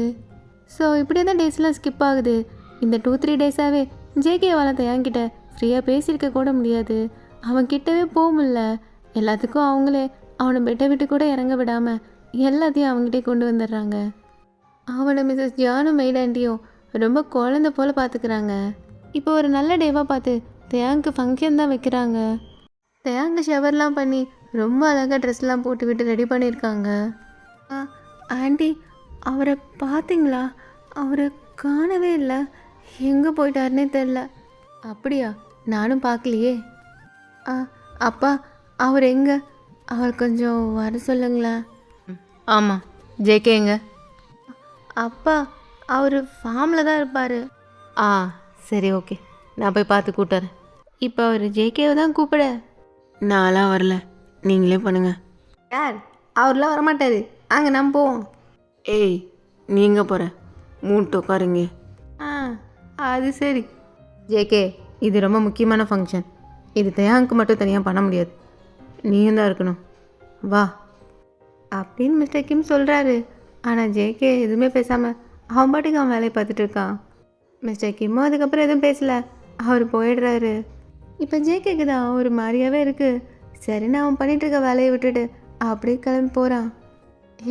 ஸோ இப்படியே தான் டேஸ்லாம் ஸ்கிப் ஆகுது. இந்த 2-3 டேஸாகவே ஜேகேவால் தேங்கிட்ட ஃப்ரீயாக பேசியிருக்க கூட முடியாது. அவன் கிட்டவே போக முடியல. எல்லாத்துக்கும் அவங்களே அவனை பெட்டை விட்டு கூட இறங்க விடாமல் எல்லாத்தையும் அவங்ககிட்டே கொண்டு வந்துடுறாங்க. அவனை மிஸ்ஸஸ் ஜானும் மெய்டாண்டியும் ரொம்ப குழந்த போல் பார்த்துக்கிறாங்க. இப்போ ஒரு நல்ல டேவாக பார்த்து தேங்க்கு ஃபங்க்ஷன் தான் வைக்கிறாங்க. தேங்கு ஷவர்லாம் பண்ணி ரொம்ப அழகாக ட்ரெஸ்லாம் போட்டுக்கிட்டு ரெடி பண்ணியிருக்காங்க. ஆண்டி அவரை பார்த்தீங்களா? அவரை காணவே இல்லை, எங்கே போயிட்டாருன்னே தெரில. அப்படியா? நானும் பார்க்கலையே. அப்பா அவர் எங்கே? அவர் கொஞ்சம் வர சொல்லுங்களேன். ஆமாம், ஜேகே எங்க? அப்பா அவர் ஃபார்மில் தான் இருப்பார். சரி ஓகே, நான் போய் பார்த்து கூட்டுறேன். இப்போ அவர் ஜேகேவை தான் கூப்பிட. நான்லாம் வரல, நீங்களே பண்ணுங்க. யார்? அவர்லாம் வரமாட்டார், அங்கே நம்ம போவோம். ஏய் நீங்கள் போகிற மூட்டு உட்காருங்க. அது சரி. ஜேகே, இது ரொம்ப முக்கியமான ஃபங்க்ஷன். இது தேங்க்கு மட்டும் தனியாக பண்ண முடியாது, நீயும் தான் இருக்கணும். வா அப்படின்னு மிஸ்டர் கிம் சொல்கிறாரு. ஆனால் ஜேகே எதுவுமே பேசாமல் அவன் பாட்டுக்கு அவன் வேலையை பார்த்துட்டு இருக்கான். மிஸ்டர் கிம்மும் அதுக்கப்புறம் எதுவும் பேசலை, அவர் போயிடுறாரு. இப்போ ஜேகேக்கு தான் ஒரு மாதிரியாகவே இருக்குது. சரின்னு அவன் பண்ணிகிட்டு இருக்க வேலையை விட்டுட்டு அப்படியே கிளம்பி போகிறான்.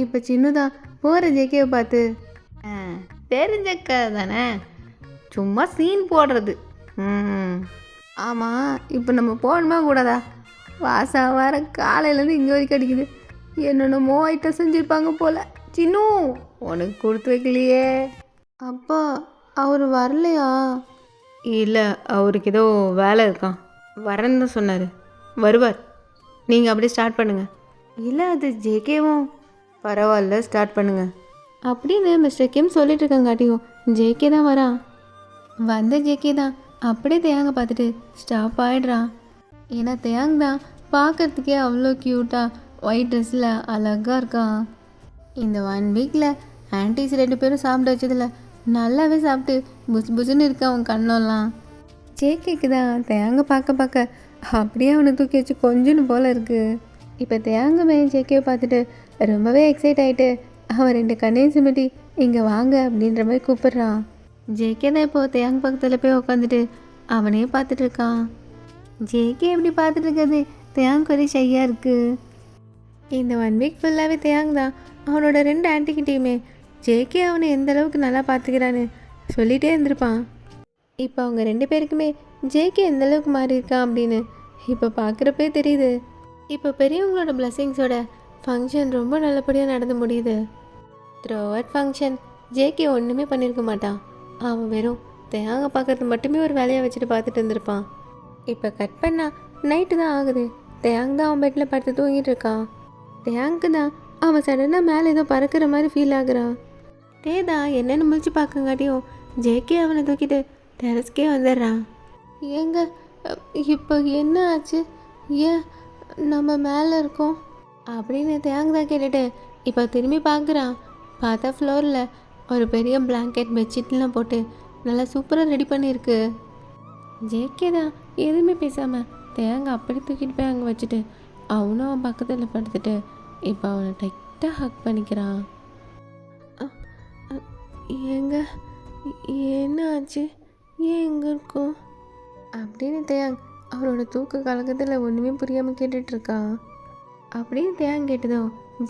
இப்போ சின்ன தான் போகிற ஜேகேவை பார்த்து, தெரிஞ்சக்க தானே, சும்மா சீன் போடுறது. ஆமாம், இப்போ நம்ம போகணுமா கூடாதா? வாசா வர காலையிலேருந்து இங்கே வரைக்கும் அடிக்குது. என்னென்னமோ ஐட்டம் செஞ்சுருப்பாங்க போல். சின்னு உனக்கு கொடுத்து வைக்கலையே. அப்பா அவர் வரலையா? இல்லை, அவருக்கு ஏதோ வேலை இருக்கான், வரேன்னு தான் சொன்னார். வருவார், நீங்கள் அப்படியே ஸ்டார்ட் பண்ணுங்கள். இல்லை அது ஜேகேவும். பரவாயில்ல, ஸ்டார்ட் பண்ணுங்கள் அப்படின்னு மிஸ்டர் கிம் சொல்லிட்டு இருக்கங்காட்டியும் ஜேகே தான் வரான். வந்த ஜேகே தான் அப்படியே தேங்க பார்த்துட்டு ஸ்டாப் ஆகிடுறான். ஏன்னா தேங் தான் பார்க்குறதுக்கே அவ்வளோ க்யூட்டாக ஒயிட் ட்ரெஸ்ஸில் அழகாக இருக்கான். இந்த 1 வீக்கில் ஆன்டிஸ் 2 பேரும் சாப்பிட்டு வச்சதில் நல்லாவே சாப்பிட்டு புஸ் புஸ்ன்னு இருக்கு அவன் கண்ணெல்லாம். ஜேகேக்கு தான் தேங்க பார்க்க அப்படியே அவனை தூக்கி வச்சு கொஞ்சம் போல் இருக்குது. இப்போ தேங்கமே ஜேகேவை பார்த்துட்டு ரொம்பவே எக்ஸைட் ஆகிட்டு அவன் 2 கண்ணையும் சிமிட்டி இங்கே வாங்க அப்படின்ற மாதிரி கூப்பிட்றான். ஜேகே தான் இப்போது தேங்க பக்கத்தில் போய் உட்காந்துட்டு அவனே பார்த்துட்டு இருக்கான். ஜேகே எப்படி பார்த்துட்டு இருக்கிறது தேங்க் ஒரே ஷையாக இருக்குது. இந்த 1 வீக் ஃபுல்லாகவே தேங் தான் அவனோட 2 ஆன்ட்டிக்கிட்டேயுமே ஜேகே அவனை எந்த அளவுக்கு நல்லா பார்த்துக்கிறான்னு சொல்லிகிட்டே இருந்திருப்பான். இப்போ அவங்க 2 பேருக்குமே ஜேகே எந்த அளவுக்கு மாறி இருக்கான் அப்படின்னு இப்போ பார்க்குறப்பே தெரியுது. இப்போ பெரியவங்களோட பிளெஸிங்ஸோட ஃபங்க்ஷன் ரொம்ப நல்லபடியாக நடந்து முடியுது. த்ரூ அவுட் ஃபங்க்ஷன் ஜேகே ஒன்றுமே பண்ணியிருக்க மாட்டான். அவன் வெறும் தேங்க பார்க்குறது மட்டுமே ஒரு வேலையாக வச்சுட்டு பார்த்துட்டு இருந்திருப்பான். இப்போ கட் பண்ணா நைட்டு தான் ஆகுது. தேங் தான் அவன் பெட்டில் படுத்து தூங்கிட்டு இருக்கான். தேங்க்கு தான் அவன் சடனாக மேலே ஏதோ பறக்கிற மாதிரி ஃபீல் ஆகுறான். தான் என்னென்னு முழிச்சு பார்க்கங்காட்டியும் ஜேகே அவனை தூக்கிட்டு டெரஸ்க்கே வந்துடுறான். ஏங்க இப்போ என்ன ஆச்சு? ஏன் நம்ம மேலே இருக்கோம்? அப்படின்னு தேங்க் தான் கேட்டுட்டு இப்போ திரும்பி பார்க்குறான். பார்த்தா ஃப்ளோரில் ஒரு பெரிய பிளாங்கெட் பெட்ஷீட்லாம் போட்டு நல்லா சூப்பராக ரெடி பண்ணியிருக்கு. ஜேகே தான் எதுவுமே பேசாமல் தேங்காய் அப்படி தூக்கிட்டு போய் அங்கே வச்சுட்டு அவனும் அவன் பக்கத்தில் படுத்துட்டு இப்போ அவனை டைட்டாக ஹக் பண்ணிக்கிறான். ஏங்க என்ன ஆச்சு? ஏன் எங்கே இருக்கோம்? அப்படின்னு தேங் அவரோட தூக்க கலக்கத்தில் ஒன்றுமே புரியாமல் கேட்டுட்ருக்கான். அப்படின்னு தேங் கேட்டதோ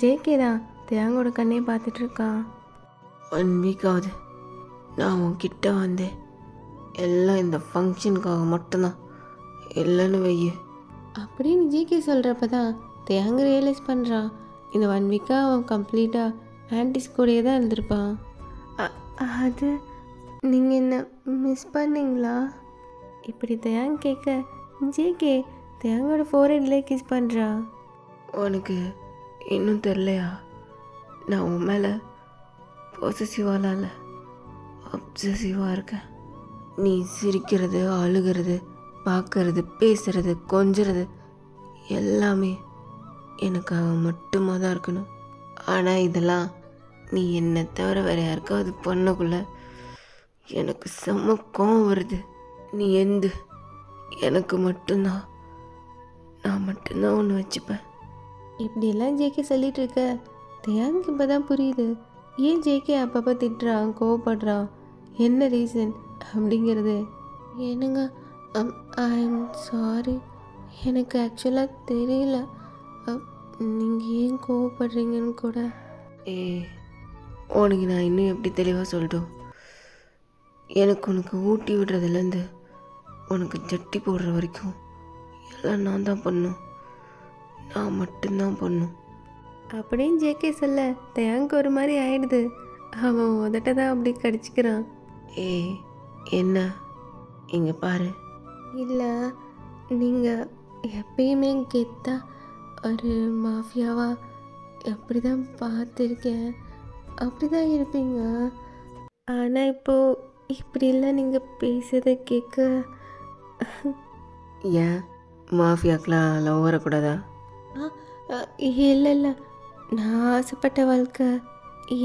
ஜேகே தான் தேங்கோட கண்ணையை பார்த்துட்ருக்கான். 1 வீக் ஆகுது நான் உன்கிட்ட வந்தேன். எல்லாம் இந்த ஃபங்க்ஷனுக்காக மட்டும்தான். இல்லைன்னு வைய. அப்படின்னு ஜேகே சொல்கிறப்ப தான் தேங் ரியலைஸ் பண்ணுறான். இந்த 1 வீக்காக அவன் கம்ப்ளீட்டாக ஆன்டிஸ் கூடயே தான் இருந்திருப்பான். அது நீங்கள் என்ன மிஸ் பண்ணீங்களா? இப்படி தேங் கேட்க ஜேகே தேங்கோட ஃபோர்ஹெட்லேயே கிஸ் பண்ணுறா. உனக்கு இன்னும் தெரிலையா? நான் உன் மேலே பொசசிவாலாம் இல்லை, அப்சசிவாக இருக்கேன். நீ சிரிக்கிறது, அழுகிறது, பார்க்கறது, பேசுறது, கொஞ்சறது எல்லாமே எனக்காக மட்டுமா தான் இருக்கணும். ஆனால் இதெல்லாம் நீ என்னை தவிர வேறு யாருக்காவது பண்ணக்குள்ள எனக்கு செம்ம கோவம் வருது. நீ எனக்கு மட்டும்தான், நான் மட்டும்தான் ஒன்று வச்சுப்பேன். இப்படியெல்லாம் ஜேகே சொல்லிட்டு இருக்க தேங்க்கு இப்போ தான் புரியுது ஏன் ஜேகே அப்பப்போ திட்டுறான், கோவப்படுறான், என்ன ரீசன் அப்படிங்கிறது. ஏனுங்க ஐ எம் சாரி. எனக்கு ஆக்சுவலாக தெரியல நீங்கள் ஏன் கோவப்படுறீங்கன்னு கூட. உனக்கு நான் இன்னும் எப்படி தெளிவாக சொல்லட்டும்? எனக்கு உனக்கு ஊட்டி விடுறதுலேருந்து உனக்கு ஜட்டி போடுற வரைக்கும் எல்லாம் நான் தான் பண்ணும். நான் மட்டும்தான் பண்ணும். அப்படின்னு ஜேகே சொல்ல தேங்க் ஒரு மாதிரி ஆயிடுது. அவன் உதட்ட தான் அப்படி கடிச்சிக்கிறான். என்ன இங்கே பாரு. இல்லை நீங்கள் எப்பயுமே கெத்தா ஒரு மாஃபியாவா அப்படி தான் பார்த்துருக்கேன். அப்படி தான் இருப்பீங்க. ஆனால் இப்போது இப்படிலாம் நீங்கள் பேசுறதை கேட்க ஏன் மாஃபியாக்கெலாம் லவ் வரக்கூடாதா? இல்லை இல்லை, நான் ஆசைப்பட்ட வாழ்க்கை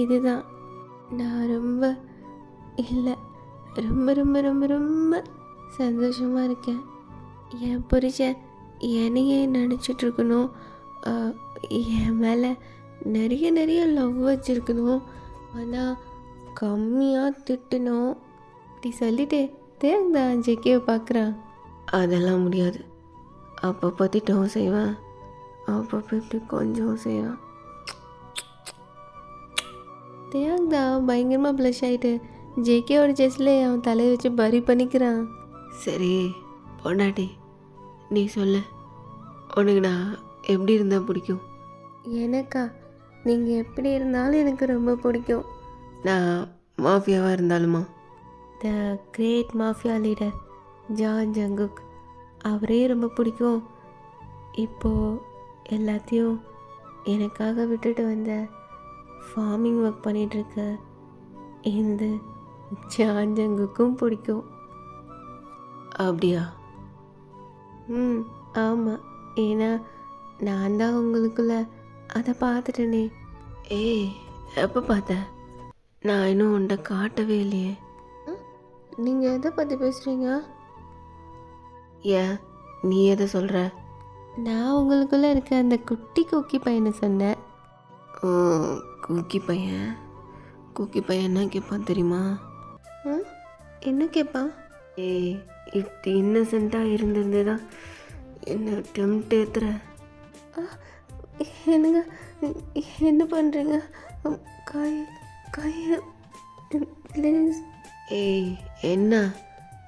இதுதான். நான் ரொம்ப இல்லை ரொம்ப ரொம்ப ரொம்ப ரொம்ப சந்தோஷமாக இருக்கேன். என் புருஷன் என்னையே நினச்சிட்ருக்கணும், என் மேலே நிறைய நிறைய லவ் வச்சுருக்கணும், ஆனால் கம்மியாக திட்டணும். இப்படி சொல்லிட்டு தேங்தான் ஜெக்கியை பார்க்குறான். அதெல்லாம் முடியாது. அப்பப்போ திட்டவும் செய்வேன், அப்பப்போ இப்படி கொஞ்சம் செய்வேன். தேங் தான் பயங்கரமாக ப்ளஷ் ஆகிட்டு ஜேகேவோட செஸ்டில் அவன் தலையை வச்சு பரி பண்ணிக்கிறான். சரி பொண்டாட்டி, நீ சொல்லு, உனக்கு நான் எப்படி இருந்தால் பிடிக்கும்? எனக்கா? நீங்கள் எப்படி இருந்தாலும் எனக்கு ரொம்ப பிடிக்கும். நான் மாஃபியாவாக இருந்தாலுமா? The great mafia leader John Jungkook, அவரே ரொம்ப பிடிக்கும். இப்போது எல்லாத்தையும் எனக்காக விட்டுட்டு வந்த ஃபார்மிங் ஒர்க் பண்ணிகிட்ருக்க இந்த ஜான் ஜங்குக்கும் பிடிக்கும். அப்படியா? ஆமாம், ஏன்னா நான் தான் உங்களுக்குள்ள அதை பார்த்துட்டேனே. எப்போ பார்த்த? நான் இன்னும் உன்ட்ட காட்டவே இல்லையே. நீங்கள் எதை பற்றி பேசுகிறீங்க? ஏன் நீ எதை சொல்கிற? நான் உங்களுக்குள்ளே இருக்க அந்த குட்டி கொக்கி பையனை சொன்னேன். ஓ, குக்கி பையன். குக்கி பையன் என்ன கேட்பான் தெரியுமா? என்ன கேட்பான்? இப்படி இன்னசென்ட்டாக இருந்திருந்தே தான் என்ன டெம்ட் ஏற்றுற. என்னங்க என்ன பண்ணுறீங்க? கையை ப்ளீஸ். என்ன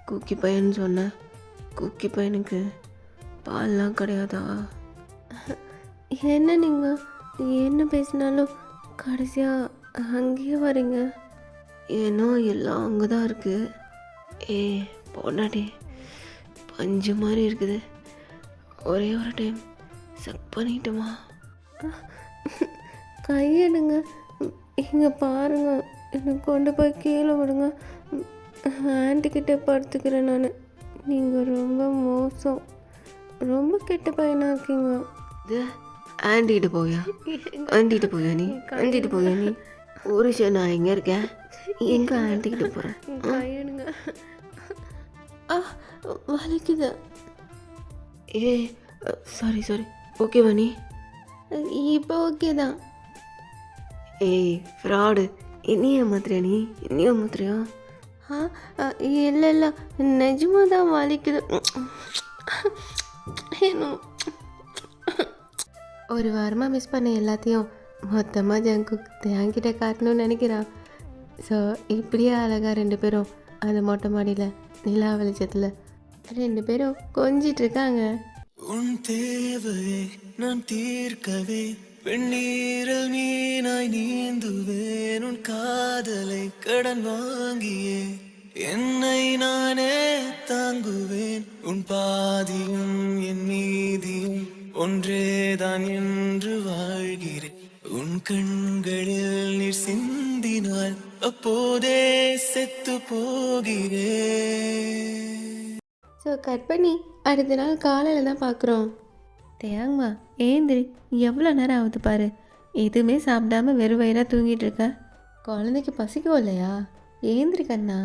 குக்கி பையன்னு சொன்ன? குக்கி பையனுக்கு பால்லாம் கிடையாதா? என்ன நீங்கள் என்ன பேசினாலும் கடைசியாக அங்கேயே வரீங்க. ஏன்னோ எல்லாம் அங்கே தான் இருக்குது. பொண்டாட்டி பஞ்சு மாதிரி இருக்குது. ஒரே ஒரு டைம் செக் பண்ணிட்டுமா? கையெடுங்க, இங்கே பாருங்க, என்னை கொண்டு போய் கீழே விடுங்க. ஆன்ட்டிக்கிட்டே படுத்துக்கிறேன் நான். நீங்கள் ரொம்ப மோசம், ரொம்ப கெட்ட பையனாக இருக்கீங்க. இது ஆண்டிகிட்ட போயா? ஆண்டிகிட்ட போயா நீ? ஆண்டிகிட்ட போயா நீ? ஒரு விஷயம், நான் எங்கே இருக்கேன்? எங்கே ஆண்டிகிட்ட போகிறேன்? கையெடுங்க. வலிக்குது. ஏ சாரி ஓகேவா நீ? இப்போ ஓகே தான். ஏய் ஃப்ராடு, என்னைய ஏமாத்துறியா நீ? என்னைய ஏமாத்துறியா? இல்லை நிஜமாக தான் வலிக்குது. இன்னும் ஒரு வாரமாக மிஸ் பண்ண எல்லாத்தையும் மொத்தமாக ஜங்குக்கு என்கிட்ட காட்டணும்னு நினைக்கிறான். ஸோ இப்படியே அழகாக 2 பேரும் அந்த மொட்டை மாடியில் நிலா வெளிச்சத்தில் 2 பேரும் கொஞ்சிட்டு இருக்காங்க. உன் தேவையை நான் தீர்க்கவே வெந்நீரில் மீனாய் நீந்துவேன். உன் காதலை கடன் வாங்கியே என்னை நானே தாங்குவேன். உன் பாதியும் என் மீதியும் ஒன்றேதான் என்று வாழ்கிறேன். உன் கண்களில் நீர் சிந்தினால் அப்போதே செத்து போகிறேன். ஸோ கட் பண்ணி அடுத்த நாள் காலையில் தான் பார்க்குறோம். தேங்மா ஏந்திரி, எவ்வளோ நேரம் ஆகுது பாரு, எதுவுமே சாப்பிடாம வெறும் வயிறாக தூங்கிட்டு இருக்க. குழந்தைக்கு பசிக்கும் இல்லையா? ஏந்திரி கண்ணா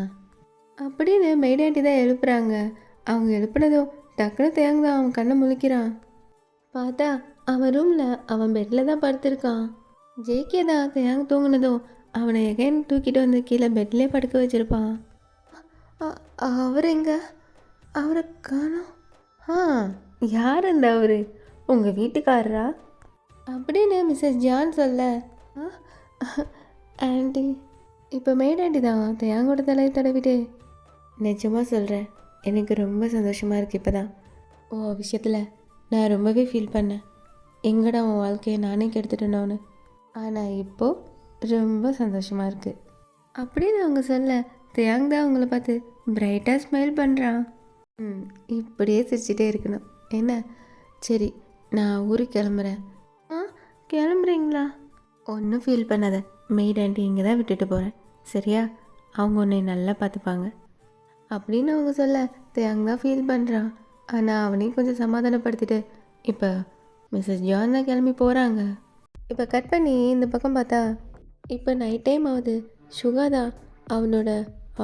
அப்படின்னு மெய்டாண்டி தான் எழுப்புறாங்க. அவங்க எழுப்புனதும் டக்குன்னு தேங்க தான் அவன் கண்ணை முழிக்கிறான். பார்த்தா அவன் ரூமில் அவன் பெட்டில் தான் படுத்திருக்கான். ஜேகே தான் தேங்க தூங்கினதும் அவனை எகைன் தூக்கிட்டு வந்து கீழே பெட்லேயே படுக்க வச்சுருப்பான். அவர் எங்க? அவரை காணோம். யார் அந்த அவர்? உங்கள் வீட்டுக்காரரா அப்படின்னு மிஸ்ஸஸ் ஜான் சொல்ல, ஆண்டி இப்போ மேடாண்டி தான் தேங்கோட தலையை தடவிட்டு, நிஜமாக சொல்கிறேன், எனக்கு ரொம்ப சந்தோஷமாக இருக்குது. இப்போ தான் ஓ விஷயத்தில் நான் ரொம்பவே ஃபீல் பண்ணேன். எங்கடா உன் வாழ்க்கையை நானே கெடுத்துட்டேனோன்னு. ஆனால் இப்போது ரொம்ப சந்தோஷமாக இருக்குது அப்படின்னு அவங்க சொல்ல, தேங் தான் அவங்கள பார்த்து பிரைட்டாக ஸ்மைல் பண்ணுறான். இப்படியே சிரிச்சிட்டே இருக்கணும் என்ன? சரி, நான் ஊருக்கு கிளம்புறேன். கிளம்புறீங்களா? ஒன்றும் ஃபீல் பண்ணாத, மெய்ட் ஆண்டி இங்கே தான் விட்டுட்டு போகிறேன், சரியா? அவங்க உன்னை நல்லா பார்த்துப்பாங்க அப்படின்னு அவங்க சொல்ல, தேங் தான் ஃபீல் பண்ணுறான். ஆனால் அவனையும் கொஞ்சம் சமாதானப்படுத்திட்டு இப்போ மிஸ்ஸஸ் ஜான் தான் கிளம்பி போகிறாங்க. இப்போ கட் பண்ணி இந்த பக்கம் பார்த்தா இப்போ நைட் டைம் ஆகுது. சுகா தான் அவனோட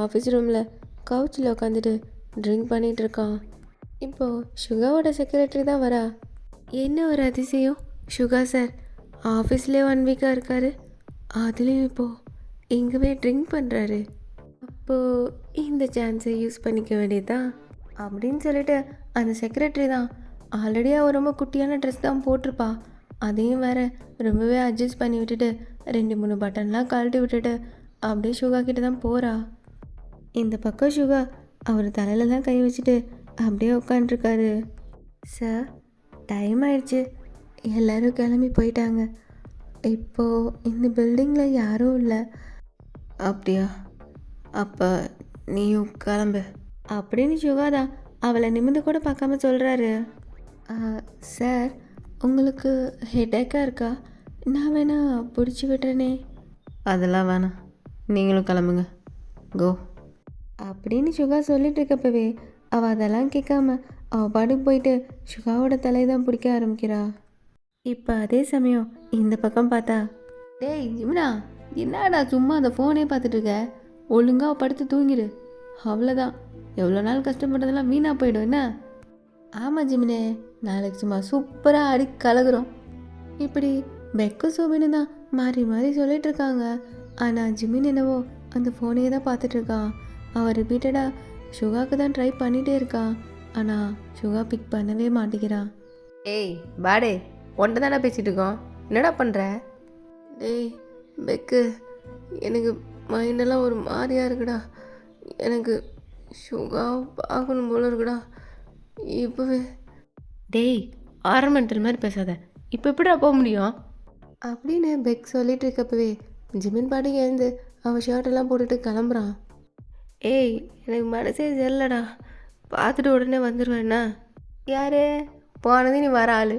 ஆஃபீஸ் ரூமில் கவுச்சில் உட்காந்துட்டு ட்ரிங்க் பண்ணிகிட்டு இருக்கான். இப்போது சுகாவோட செக்ரட்டரி தான் வரா. என்ன ஒரு அதிசயம், சுகா சார் ஆஃபீஸ்லேயே 1 வீக்காக இருக்கார், அதுலேயும் இப்போது இங்கேவே ட்ரிங்க் பண்ணுறாரு. அப்போது இந்த சான்ஸை யூஸ் பண்ணிக்க வேண்டியதுதான் அப்படின்னு சொல்லிட்டு அந்த செக்ரட்டரி தான் ஆல்ரெடி அவள் ரொம்ப குட்டியான ட்ரெஸ் தான் போட்டிருப்பா, அதையும் வேறு ரொம்பவே அட்ஜஸ்ட் பண்ணி விட்டுட்டு 2-3 பட்டன்லாம் கழட்டி விட்டுட்டு அப்படியே சுகா கிட்ட தான் போகிறா. இந்த பக்கம் சுகா அவர் தலையில் தான் கை வச்சுட்டு அப்படியே உட்காண்ட்ருக்காரு. சார் டைம் ஆயிடுச்சு, எல்லோரும் கிளம்பி போயிட்டாங்க, இப்போது இந்த பில்டிங்கில் யாரும் இல்லை. அப்படியா? அப்போ நீயும் கிளம்பு அப்படின்னு சுகாதா அவளை நிமிந்து கூட பார்க்காம சொல்கிறாரு. சார் உங்களுக்கு ஹெட்டேக்காக இருக்கா? நான் வேணா பிடிச்சி விட்டுறேனே. அதெல்லாம் வேணாம், நீங்களும் கிளம்புங்க, கோ அப்படின்னு சுகா சொல்லிட்டு இருக்கப்பவே அவள் அதெல்லாம் கேட்காம அவள் பாட்டுக்கு போயிட்டு சுகாவோட தலை தான் பிடிக்க ஆரம்பிக்கிறா. இப்போ அதே சமயம் இந்த பக்கம் பார்த்தா, டேய் ஜிம்னா, என்னடா சும்மா அந்த ஃபோனே பார்த்துட்டு இருக்க, ஒழுங்காக படுத்து தூங்கிடு, அவ்வளோதான், எவ்வளோ நாள் கஷ்டப்பட்டதெல்லாம் வீணாக போயிடும் என்ன? ஆமாம் ஜிமினே, நாளைக்கு சும்மா சூப்பராக ஆடி கலகுறோம். இப்படி பெக்கும் சோபின்னு தான் மாறி மாறி சொல்லிட்டு இருக்காங்க. ஆனால் ஜிமின் என்னவோ அந்த ஃபோனையே தான் பார்த்துட்ருக்கான். அவன் ரிப்பீட்டடாக சுகாவுக்கு தான் ட்ரை பண்ணிகிட்டே இருக்கான். ஆனால் சுகா பிக் பண்ணவே மாட்டேங்கிறான். ஏய் பாடே, ஒன்றை தானே பேசிகிட்டு இருக்கோம், என்னடா பண்ணுற? டேய் பெக்கு, எனக்கு மைண்டெல்லாம் ஒரு மாதிரியாக இருக்குடா, எனக்கு சுகா பார்க்கணும் போல இருக்குடா இப்போவே. டேய் ஆரம்பத்தில் மாதிரி பேசாத, இப்போ எப்படிடா போக முடியும் அப்படின்னு பெக் சொல்லிட்டு இருக்கப்பவே ஜிமின் பாட்டுக்கு எழுந்து அவன் ஷர்ட்டெல்லாம் போட்டுட்டு கிளம்புறான். ஏய் எனக்கு மனசே சரியில்லடா, பார்த்துட்டு உடனே வந்துடுவேண்ணா. யாரு போனதே நீ வர ஆள்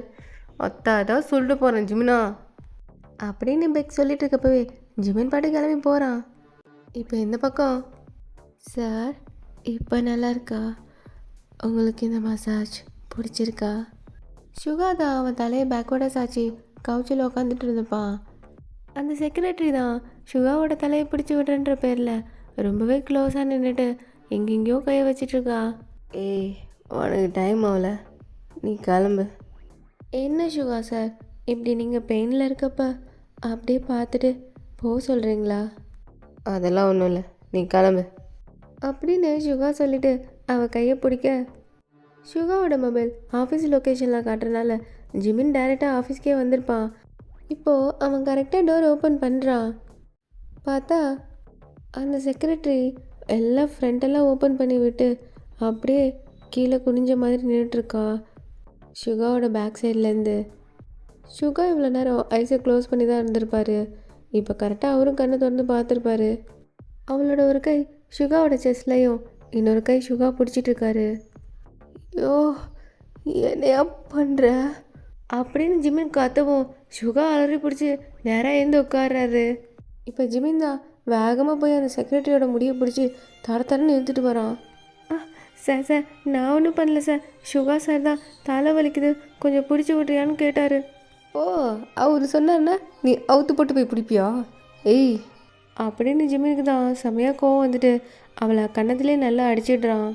ஒத்தாதான் சொல்லிட்டு போகிறேன் ஜிமினா அப்படின்னு பெக் சொல்லிட்டு இருக்கப்பவே ஜிமின் பாட்டு கிளம்பி போகிறான். இப்போ இந்த பக்கம் சார் இப்போ நல்லா இருக்கா? உங்களுக்கு இந்த மசாஜ் பிடிச்சிருக்கா? சுகா தான் அவன் தலையை பேக்வேர்டாக சாச்சி கவுச்சில் உட்காந்துட்டு இருந்தப்பான். அந்த செக்ரட்டரி தான் சுகாவோட தலையை பிடிச்சி விடுறன்ற பேரில் ரொம்பவே க்ளோஸாக நின்றுட்டு எங்கெங்கேயோ கையை வச்சிட்ருக்கா. ஏய் உனக்கு டைம் ஆகல, நீ கிளம்பு. என்ன சுகா சார் இப்படி நீங்கள் பெயினில் இருக்கப்ப அப்படியே பார்த்துட்டு போக சொல்கிறீங்களா? அதெல்லாம் ஒன்றும் இல்லை, நீ கிளம்பு அப்படின்னு சுகா சொல்லிவிட்டு அவள் கையை பிடிக்க சுகாவோட மொபைல் ஆஃபீஸ் லொக்கேஷனில் காட்டுறதுனால ஜிமின் டைரெக்டாக ஆஃபீஸ்க்கே வந்திருப்பான். இப்போது அவன் கரெக்டாக டோர் ஓப்பன் பண்ணுறான். பார்த்தா அந்த செக்ரட்டரி எல்லாம் ஃப்ரண்ட்டெல்லாம் ஓப்பன் பண்ணி விட்டு அப்படியே கீழே குனிஞ்ச மாதிரி நின்றுட்டுருக்கா சுகாவோட பேக் சைட்லேருந்து. சுகா இவ்வளோ நேரம் ஐஸை க்ளோஸ் பண்ணி தான் இருந்திருப்பார். இப்போ கரெக்டாக அவரும் கண்ணை திறந்து பார்த்துருப்பாரு. அவளோட ஒரு கை சுகாவோட செஸ்ட்லையும் இன்னொரு கை சுகா பிடிச்சிட்ருக்காரு. ஐயோ என்னையா பண்ணுற அப்படின்னு ஜிமின் கத்தவும் சுகா அலறி பிடிச்சி நேராக எழுந்து உட்கார்றாரு. இப்போ ஜிமின் தான் வேகமாக போய் அந்த செக்ரட்டரியோட முடியை பிடிச்சி தரன்னு இழுத்துட்டு வரான். சார் சார் நான் ஒன்றும் பண்ணல சார், சுகா சார் தான் தலை வலிக்குது கொஞ்சம் பிடிச்சி விட்றியான்னு கேட்டார். ஓ அவர் சொன்னார்னா நீ அவுத்து போட்டு போய் பிடிப்பியா? ஏய் அப்படின்னு ஜிமினுக்கு தான் செமையாக கோவம் வந்துட்டு அவளை கன்னத்துலேயே நல்லா அடிச்சிடுறான்.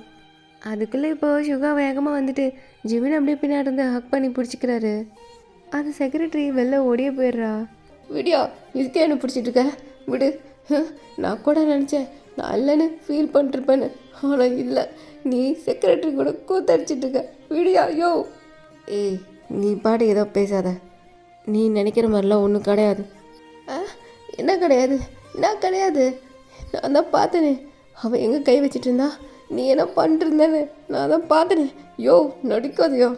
அதுக்குள்ளே இப்போ சுகா வேகமாக வந்துட்டு ஜிமின் அப்படியே பின்னாடி இருந்து ஹக் பண்ணி பிடிச்சிக்கிறாரு. அந்த செக்ரட்டரி வெளில ஓடியே போயிடுறா. விடியா இதுக்கே என்ன பிடிச்சிட்டு இருக்க விடு, நான் கூட நினச்சேன் நான் இல்லைன்னு ஃபீல் பண்ணிருப்பேன்னு, ஆனால் இல்லை நீ செக்ரட்டரி கூட கூத்தடிச்சிட்டு இருக்க விடியா. யோ ஏய் நீ பாட்டு ஏதோ பேசாத, நீ நினைக்கிற மாதிரிலாம் ஒன்றும் கிடையாது. என்ன கிடையாது நான் கிடையாது, நான் தான் பார்த்தேனே அவன் எங்கே கை வச்சிட்டு இருந்தா நீ என்ன பண்ணிருந்தேன்னு நான் தான் பார்த்தேனே. யோ நடிக்காதையோ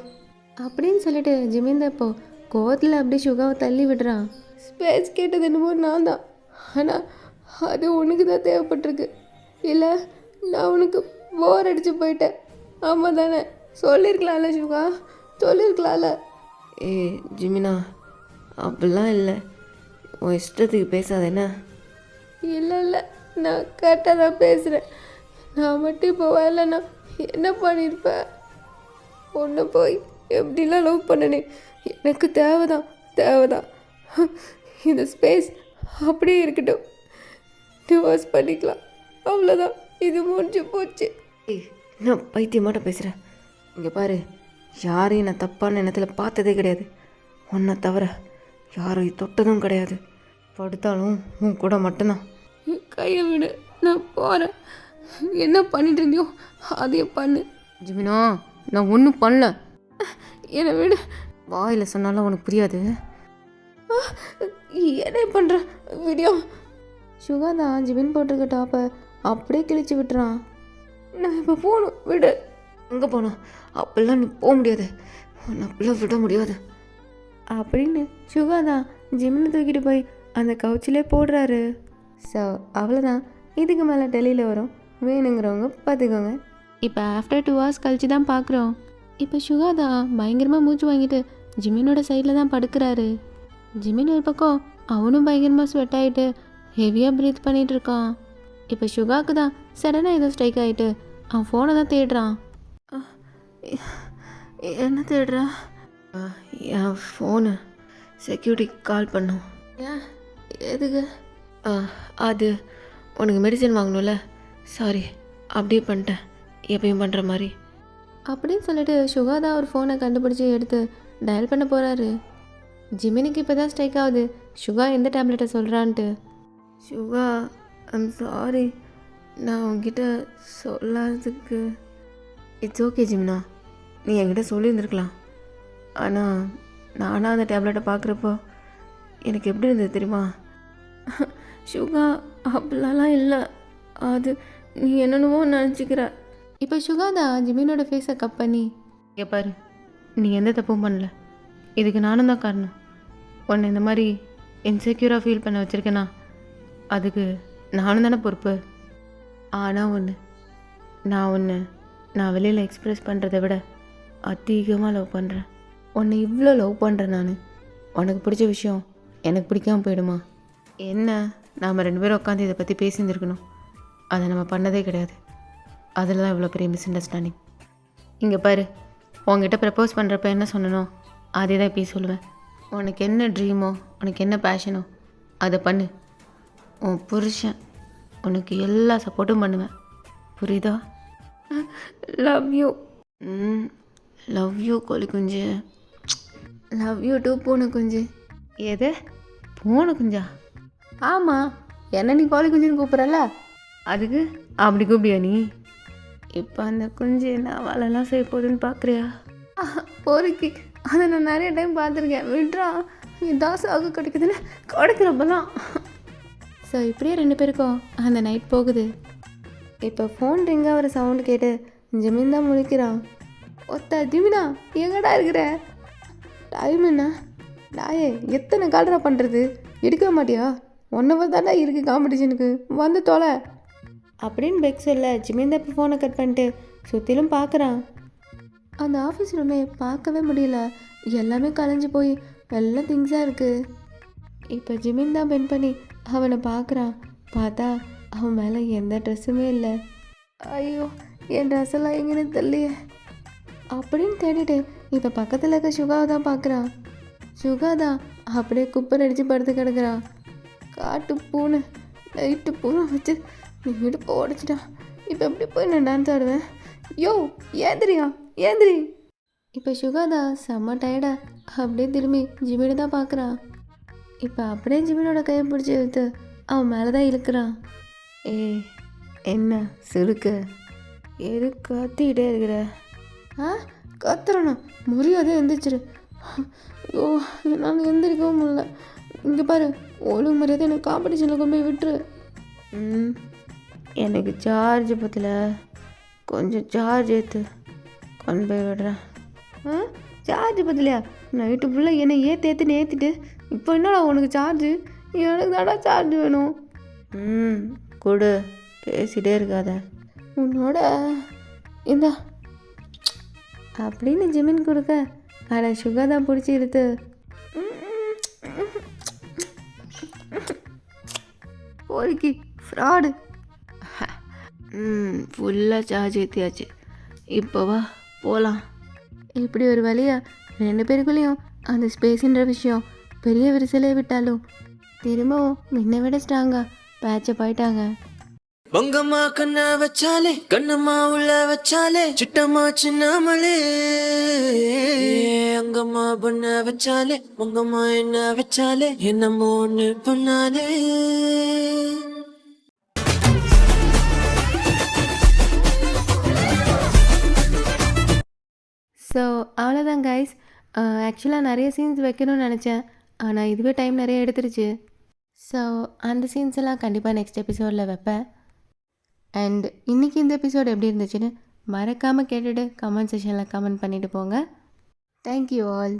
அப்படின்னு சொல்லிட்டு ஜிமிந்தா இப்போ கோவத்தில் அப்படியே சுகாவை தள்ளி விடுறான். ஸ்பேஸ் கேட்டது என்னமோ நான் தான், ஆனால் அது உனக்கு தான் தேவைப்பட்டிருக்கு. இல்லை நான் உனக்கு போர் அடித்து போயிட்டேன். ஆமாம் தானே, சொல்லியிருக்கலாம்ல சுகா, சொல்லியிருக்கலாம்ல. ஏ ஜிமினா அப்படிலாம் இல்லை, உன் இஷ்டத்துக்கு பேசாத என்ன. இல்லை இல்லை நான் கரெக்டாக தான் பேசுகிறேன். நான் மட்டும் இப்போ வரலன்னா என்ன பண்ணியிருப்பேன்? ஒன்று போய் எப்படிலாம் லவ் பண்ணனே, எனக்கு தேவைதான். இந்த ஸ்பேஸ் அப்படியே இருக்கட்டும், டிவோர்ஸ் பண்ணிக்கலாம், அவ்வளோதான், இது முடிஞ்சு போச்சு. ஏய் நான் பைத்தியமாட்ட பேசுகிறேன். இங்கே பாரு, யாரையும் நான் தப்பான எண்ணத்தில் பார்த்ததே கிடையாது. உன்னை தவிர யாரையும் தொட்டதும் கிடையாது. படுத்தாலும் உன் கூட மட்டும்தான். கையை விடு, நான் போகிறேன். என்ன பண்ணிட்டு இருந்தியோ அதையே பண்ணு. ஜிமினா நான் ஒன்றும் பண்ணல, என்னை விடு. வாயில் சொன்னாலும் உனக்கு புரியாது. என்ன பண்ணுற வீடியோ? சுகா தான் ஜிமின் போட்டிருக்க டாப்பை அப்படியே கிழிச்சு விட்டுறான். நான் இப்போ போகணும், விடு. எங்கே போகணும்? அப்பெல்லாம் நீ போக முடியாது, உன்னை அப்படிலாம் விட முடியாது அப்படின்னு சுகா தான் ஜிமினை தூக்கிட்டு போய் அந்த கவுச்சிலே போடுறாரு. ஸோ அவ்வளோதான், இதுக்கு மேலே டெல்லியில் வரும், வேணுங்கிறவங்க பார்த்துக்கோங்க. இப்போ ஆஃப்டர் 2 hours கழிச்சு தான் பார்க்குறோம். இப்போ சுகா தான் பயங்கரமாக மூச்சு வாங்கிட்டு ஜிமினோட சைடில் தான் படுக்கிறாரு. ஜிமின் ஒரு பக்கம் அவனும் பயங்கரமாக ஸ்வெட் ஆகிட்டு ஹெவியாக ப்ரீத் பண்ணிகிட்டு இருக்கான். இப்போ சுகாவுக்கு தான் சடனாக ஏதோ ஸ்ட்ரைக் ஆகிட்டு அவன் ஃபோனை தான் தேடுறான். என்ன தேடுறா? என் ஃபோனு செக்யூரிட்டி கால் பண்ணோம். ஏன் எதுக்கு? அது உனக்கு மெடிசன் வாங்கணும்ல, சாரி அப்படியே பண்ணிட்டேன், எப்பயும் பண்ணுற மாதிரி அப்படின்னு சொல்லிட்டு சுகா தான் ஒரு ஃபோனை கண்டுபிடிச்சி எடுத்து டயல் பண்ண போகிறாரு. ஜிமினுக்கு இப்போ தான் ஸ்ட்ரைக் ஆகுது சுகா எந்த டேப்லெட்டை சொல்கிறான்ட்டு. சுகா ஐம் சாரி, நான் உங்ககிட்ட சொல்லாததுக்கு. இட்ஸ் ஓகே ஜிமினா, நீ என்கிட்ட சொல்லியிருந்துருக்கலாம். ஆனால் நானாக அந்த டேப்லெட்டை பார்க்குறப்போ எனக்கு எப்படி இருந்தது தெரியுமா? சுகா அப்படிலாம் இல்லை, அது நீ என்னென்னவோ நினச்சிக்கிற. இப்போ சுகா தான் ஜிமினோட ஃபேஸை கப் பண்ணி கேட்பாரு, நீ எந்த தப்பும் பண்ணல, இதுக்கு நானும் தான் காரணம். உன்னை இந்த மாதிரி இன்செக்யூராக ஃபீல் பண்ண வச்சுருக்கேனா அதுக்கு நானும் தானே பொறுப்பு. ஆனால் ஒன்று, நான் ஒன்று நான் வெளியில் எக்ஸ்ப்ரெஸ் பண்ணுறதை விட அதிகமாக லவ் பண்ணுறேன். உன்னை இவ்வளோ லவ் பண்ணுறேன் நான். உனக்கு பிடிச்ச விஷயம் எனக்கு பிடிக்காம போயிடுமா? என்ன, நாம் 2 பேரும் உட்காந்து இதை பற்றி பேசியிருந்துருக்கணும். அதை நம்ம பண்ணதே கிடையாது. அதில் தான் இவ்வளோ பெரிய மிஸ் அண்டர்ஸ்டாண்டிங். இங்கே பாரு, உங்ககிட்ட ப்ரப்போஸ் பண்ணுறப்ப என்ன சொன்னனோ அதே தான் இப்போயும் சொல்லுவேன். உனக்கு என்ன ட்ரீமோ, உனக்கு என்ன பேஷனோ அதை பண்ணு. உன் புருஷன் உனக்கு எல்லா சப்போர்ட்டும் பண்ணுவேன். புரியுதா? Love you. லவ் யூ கோழி குஞ்சு. லவ் யூ டூ பூனை குஞ்சு. எது பூனை குஞ்சா? ஆமாம், என்ன நீ கோழி குஞ்சுன்னு கூப்பிட்றல, அதுக்கு அப்படி கூப்பிடியா நீ? இப்போ அந்த குஞ்சு என்ன வேலைலாம் செய்ய போகுதுன்னு பார்க்குறியா? பொறுக்கி அதை நான் நிறைய டைம் பார்த்துருக்கேன். விட்றா, நீ தாசாக கிடைக்குதுன்னு கிடைக்கிறப்பெல்லாம். ஸோ இப்படியே 2 பேருக்கும் அந்த நைட் போகுது. இப்போ ஃபோன் ரிங்காக ஒரு சவுண்டு கேட்டு ஜமீன் தான் முழிக்கிறான். ஒத்த ஜிமினா, எங்கடா இருக்கிற? டைம் என்ன டாயே, எத்தனை கால்ரா பண்ணுறது? எடுக்க மாட்டியா? 1 hour தாண்டா இருக்குது காம்படிஷனுக்கு, வந்து தொலை அப்படின்னு பெக் சொல்ல ஜிமின் தான் இப்போ ஃபோனை கட் பண்ணிட்டு சுற்றிலும் பார்க்குறான். அந்த ஆஃபீஸ் ரூமே பார்க்கவே முடியல. எல்லாமே கலைஞ்சு போய் எல்லாம் திங்ஸாக இருக்குது. இப்போ ஜிமின் தான் பென் பண்ணி அவனை பார்க்குறான். பார்த்தா அவன் மேலே எந்த ட்ரெஸ்ஸுமே இல்லை. ஐயோ, என் ட்ரெஸ் எல்லாம் எங்கேன்னு தெரியலையே அப்படின்னு தேடிட்டு இப்போ பக்கத்தில் இருக்க சுகாவை தான் பார்க்குறான். சுகா தான் அப்படியே குப்பை அடித்து படுத்து கிடக்குறான். காட்டு பூனை நைட்டு பூனை வச்சு நீ இடுப்பை உடச்சிட்டா. இப்போ எப்படி போய் நான் டான்ஸ் ஆடுவேன்? யோ ஏந்திரியா, ஏந்திரி. இப்போ சுகாதா செம்ம டயர்டா அப்படியே திரும்பி ஜிமினை தான் பார்க்குறான். இப்போ அப்படியே ஜிமினோட கையை பிடிச்சி இழுத்து அவன் மேலே தான் இழுக்கிறான். என்ன சிறுக்க எது காத்திக்கிட்டே இருக்கிற? கத்துறண்ணா, மரியாதை எந்திரிச்சிரு. ஐயோ, என்னால் எந்திரிக்கவும் முடியல. இங்கே பாரு, ஒழுங்கு மரியாதை எனக்கு காம்படிஷனில் கொண்டு போய் விட்டுரு. எனக்கு சார்ஜ் பத்தில் கொஞ்சம் சார்ஜ் ஏற்று கொண்டு போய் விடுறேன். சார்ஜ் பத்தலையா? நைட்டு ஃபுல்லாக என்னை ஏற்றிட்டு இப்போ என்னடா உனக்கு சார்ஜு? எனக்கு தாடா சார்ஜ் வேணும். கொடு, பேசிகிட்டே இருக்காத. உன்னோட இந்தா அப்படின்னு ஜிமின் கொடுக்க அதை சுகா தான் பிடிச்சி இழுத்து போய்க்கு ஃப்ராடு. ஃபுல்லாக சார்ஜ் ஏற்றியாச்சு. இப்போ வா போகலாம். இப்படி ஒரு வழியா 2 பேருக்குள்ளேயும் அந்த ஸ்பேஸுன்ற விஷயம் பெரிய விரிசலே விட்டாலும் திரும்பவும் முன்ன விட ஸ்ட்ராங்கா பேட்சப் ஆயிட்டாங்க. பொங்கம்மா கண்ண வச்சாலே, கண்ணம்மா உள்ள வச்சாலே, சிட்டம்மா சின்னமலே, அங்கம்மா பொண்ண வச்சாலே, பொங்கம்மா என்ன வச்சாலே, என்னமோ ஒண்ணு பண்ணாலே. ஸோ அவ்வளோதான் கைஸ். ஆக்சுவலாக நிறைய சீன்ஸ் வைக்கணும்னு நினச்சேன், ஆனால் இதுவே டைம் நிறைய எடுத்துருச்சு. ஸோ அந்த சீன்ஸ் எல்லாம் கண்டிப்பாக நெக்ஸ்ட் எபிசோடில் வைப்பேன். அண்ட் இன்றைக்கி இந்த எபிசோடு எப்படி இருந்துச்சுன்னு மறக்காமல் கேட்டுட்டு கமெண்ட் செக்ஷனில் கமெண்ட் பண்ணிவிட்டு போங்க. Thank you all.